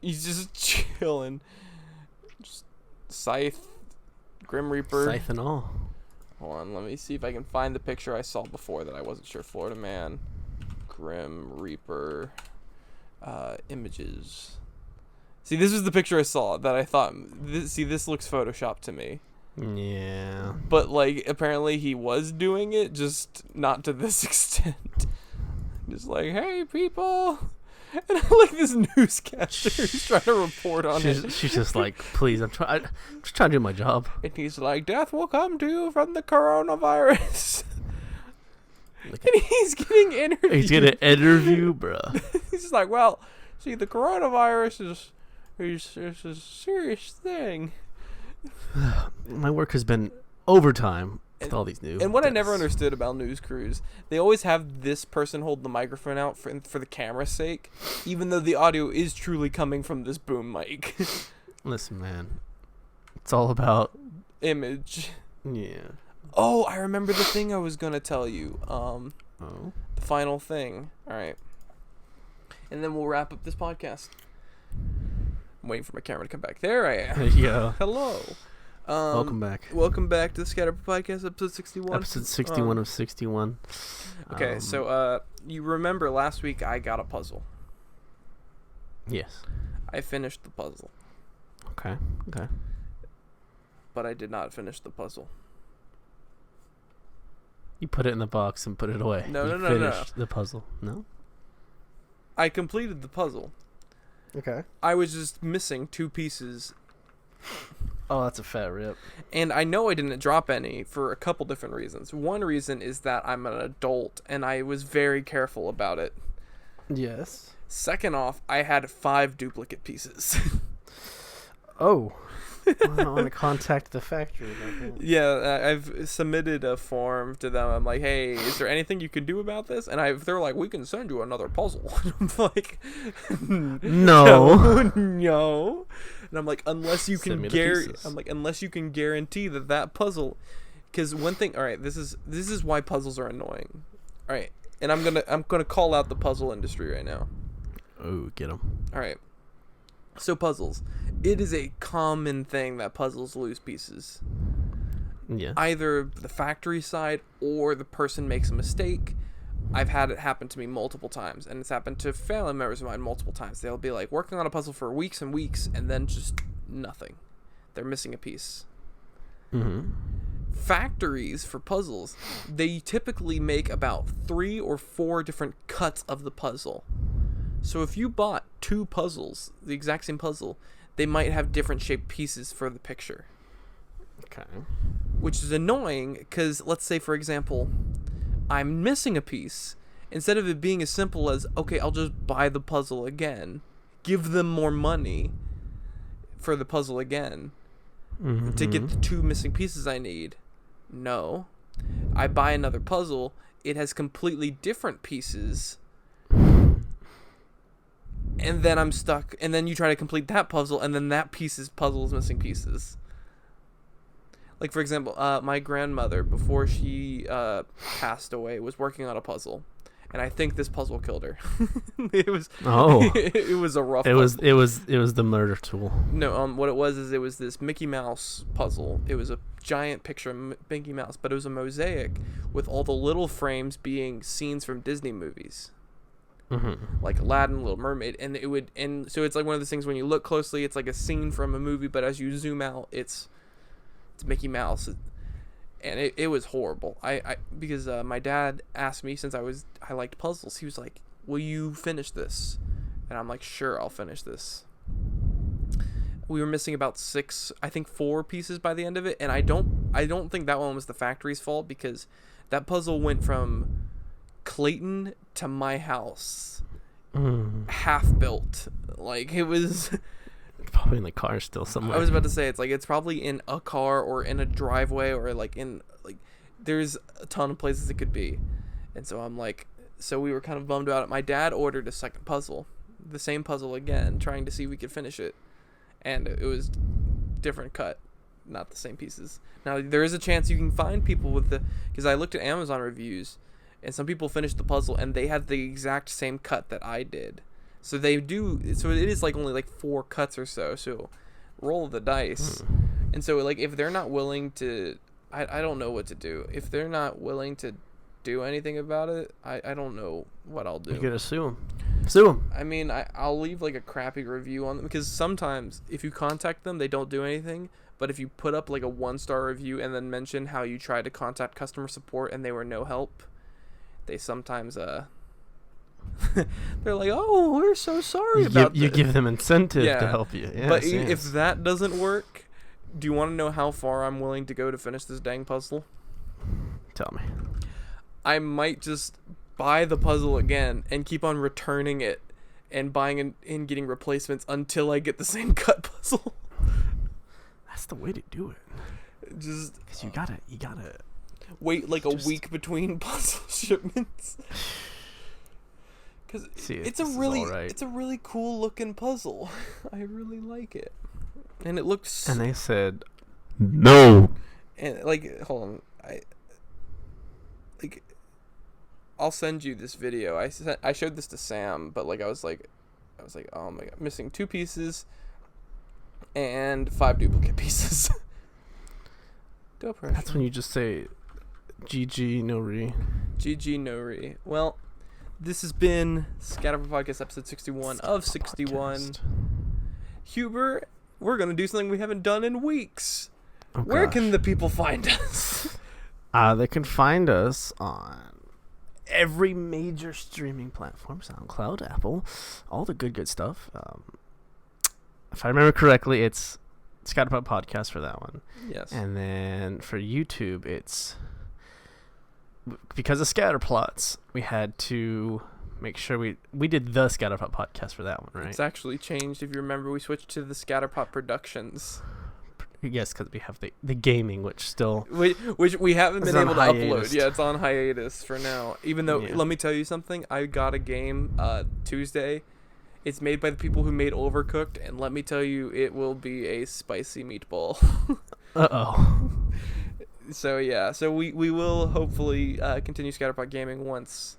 S2: he's just chilling. Just Scythe, Grim Reaper.
S1: Scythe and all.
S2: Hold on, let me see if I can find the picture I saw before that I wasn't sure. Florida man, Grim Reaper, images. See, this was the picture I saw that I thought, this looks Photoshopped to me.
S1: Yeah.
S2: But, like, apparently he was doing it, just not to this extent. Just like, hey, people. And I like this newscaster who's trying to report on it.
S1: She's just like, please, I'm just trying to do my job.
S2: And he's like, death will come to you from the coronavirus. And he's getting interviewed.
S1: He's getting an interview, bro.
S2: He's just like, well, see, the coronavirus is a serious thing.
S1: My work has been overtime with all these news.
S2: And what I never understood about news crews, they always have this person hold the microphone out for the camera's sake, even though the audio is truly coming from this boom mic.
S1: Listen, man, it's all about
S2: image.
S1: Yeah.
S2: Oh, I remember the thing I was gonna tell you.
S1: The
S2: final thing. All right, and then we'll wrap up this podcast. I'm waiting for my camera to come back. There I am.
S1: Yeah.
S2: Hello.
S1: Welcome back.
S2: Welcome back to the Scatterpot Podcast, episode 61.
S1: Episode 61 of 61.
S2: Okay, so you remember last week I got a puzzle.
S1: Yes.
S2: I finished the puzzle.
S1: Okay.
S2: But I did not finish the puzzle.
S1: You put it in the box and put it away.
S2: No.
S1: Finished the puzzle. No?
S2: I completed the puzzle.
S1: Okay.
S2: I was just missing 2 pieces.
S1: Oh, that's a fat rip.
S2: And I know I didn't drop any for a couple different reasons. One reason is that I'm an adult and I was very careful about it.
S1: Yes.
S2: Second off, I had 5 duplicate pieces.
S1: Oh. I want to contact the factory about that.
S2: Yeah, I've submitted a form to them. I'm like, hey, is there anything you can do about this? And they're like, we can send you another puzzle. I'm like,
S1: no.
S2: No. And I'm like, unless you can guarantee that puzzle, because one thing. All right, this is why puzzles are annoying. All right, and I'm gonna call out the puzzle industry right now.
S1: Oh, get them.
S2: All right. So puzzles. It is a common thing that puzzles lose pieces.
S1: Yeah.
S2: Either the factory side or the person makes a mistake. I've had it happen to me multiple times, and it's happened to family members of mine multiple times. They'll be like working on a puzzle for weeks and weeks, and then just nothing. They're missing a piece.
S1: Mm-hmm.
S2: Factories for puzzles, they typically make about 3 or 4 different cuts of the puzzle. So if you bought 2 puzzles, the exact same puzzle, they might have different shaped pieces for the picture.
S1: Okay.
S2: Which is annoying because, let's say, for example, I'm missing a piece. Instead of it being as simple as, okay, I'll just buy the puzzle again, give them more money. for the puzzle again
S1: Mm-hmm.
S2: to get the 2 missing pieces I need. No. I buy another puzzle. It has completely different pieces. And then I'm stuck. And then you try to complete that puzzle, and then that puzzle is missing pieces. Like, for example, my grandmother, before she passed away, was working on a puzzle. And I think this puzzle killed her. It was it was a rough puzzle.
S1: It was the murder tool.
S2: No, what it was is it was this Mickey Mouse puzzle. It was a giant picture of Mickey Mouse, but it was a mosaic with all the little frames being scenes from Disney movies.
S1: Mm-hmm.
S2: Like Aladdin, Little Mermaid, and so it's like one of those things when you look closely, it's like a scene from a movie, but as you zoom out, it's Mickey Mouse. And it was horrible. Because my dad asked me, since I liked puzzles, he was like, "Will you finish this?" And I'm like, "Sure, I'll finish this." We were missing about 4 pieces by the end of it, and I don't think that one was the factory's fault, because that puzzle went from Clayton to my house, half built. Like, it was.
S1: Probably in the car still somewhere.
S2: I was about to say, it's probably in a car or in a driveway or there's a ton of places it could be. And so so we were kind of bummed about it. My dad ordered a second puzzle, the same puzzle again, trying to see if we could finish it. And it was different cut, not the same pieces. Now, there is a chance you can find people because I looked at Amazon reviews, and some people finished the puzzle and they had the exact same cut that I did. So they do. So it is only 4 cuts or so. So roll the dice. And so if they're not willing to, I don't know what to do. If they're not willing to do anything about it, I don't know what I'll do.
S1: You gotta sue them. Sue them.
S2: I mean, I'll leave a crappy review on them, because sometimes if you contact them, they don't do anything. But if you put up a 1-star review and then mention how you tried to contact customer support and they were no help, they sometimes they're like, "Oh, we're so sorry about this."
S1: You give them incentive to help you. Yes,
S2: but if that doesn't work, do you want to know how far I'm willing to go to finish this dang puzzle?
S1: Tell me.
S2: I might just buy the puzzle again and keep on returning it and buying and getting replacements until I get the same cut puzzle.
S1: That's the way to do it.
S2: Just
S1: because you gotta
S2: wait a week between puzzle shipments. Because it's a really cool looking puzzle. I really like it, and it looks.
S1: And they said, no.
S2: And hold on, I'll send you this video. I showed this to Sam, but I was like, oh my god, missing 2 pieces, and 5 duplicate pieces.
S1: That's when you just say, GG no re.
S2: GG no re. Well. This has been Scatterpot Podcast episode 61 of 61. Podcast. Huber, we're going to do something we haven't done in weeks.
S1: Oh,
S2: where can the people find us?
S1: They can find us on every major streaming platform, SoundCloud, Apple, all the good stuff. If I remember correctly, it's Scatterpot Podcast for that one.
S2: Yes.
S1: And then for YouTube, it's... because of Scatterplots, we had to make sure we did the Scatterpot Podcast for that one, right?
S2: It's actually changed. If you remember, we switched to the Scatterpot Productions.
S1: Yes, because we have the gaming, which
S2: we haven't been able to upload. Yeah, it's on hiatus for now. Even though, let me tell you something, I got a game Tuesday. It's made by the people who made Overcooked, and let me tell you, it will be a spicy meatball.
S1: Uh-oh.
S2: So yeah, we will hopefully continue Scatterpot Gaming once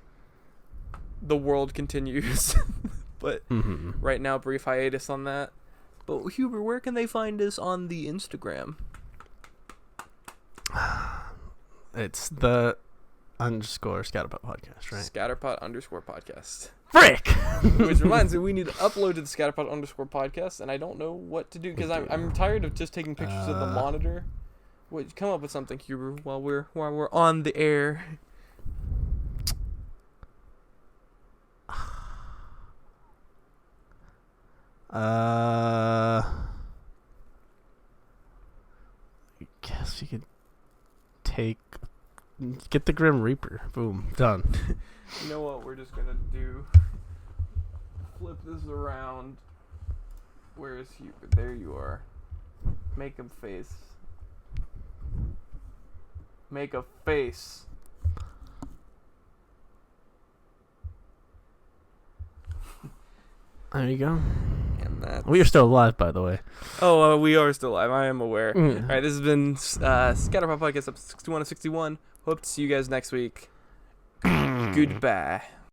S2: the world continues. But right now, brief hiatus on that. But Huber, where can they find us on the Instagram?
S1: It's the _Scatterpot Podcast, right?
S2: Scatterpot _podcast.
S1: Frick!
S2: Which reminds me, we need to upload to the Scatterpot _podcast, and I don't know what to do because I'm tired of just taking pictures of the monitor. Wait, come up with something, Huber, while we're on the air.
S1: I guess you could get the Grim Reaper. Boom, done.
S2: You know what we're just gonna do? Flip this around. Where is you? There you are. Make a face. Make a face.
S1: There you go.
S2: And that.
S1: We are still alive, by the way.
S2: Oh, we are still alive. I am aware.
S1: Mm.
S2: All right, this has been Scatterpot Podcast, episode 61 of 61. Hope to see you guys next week. Goodbye.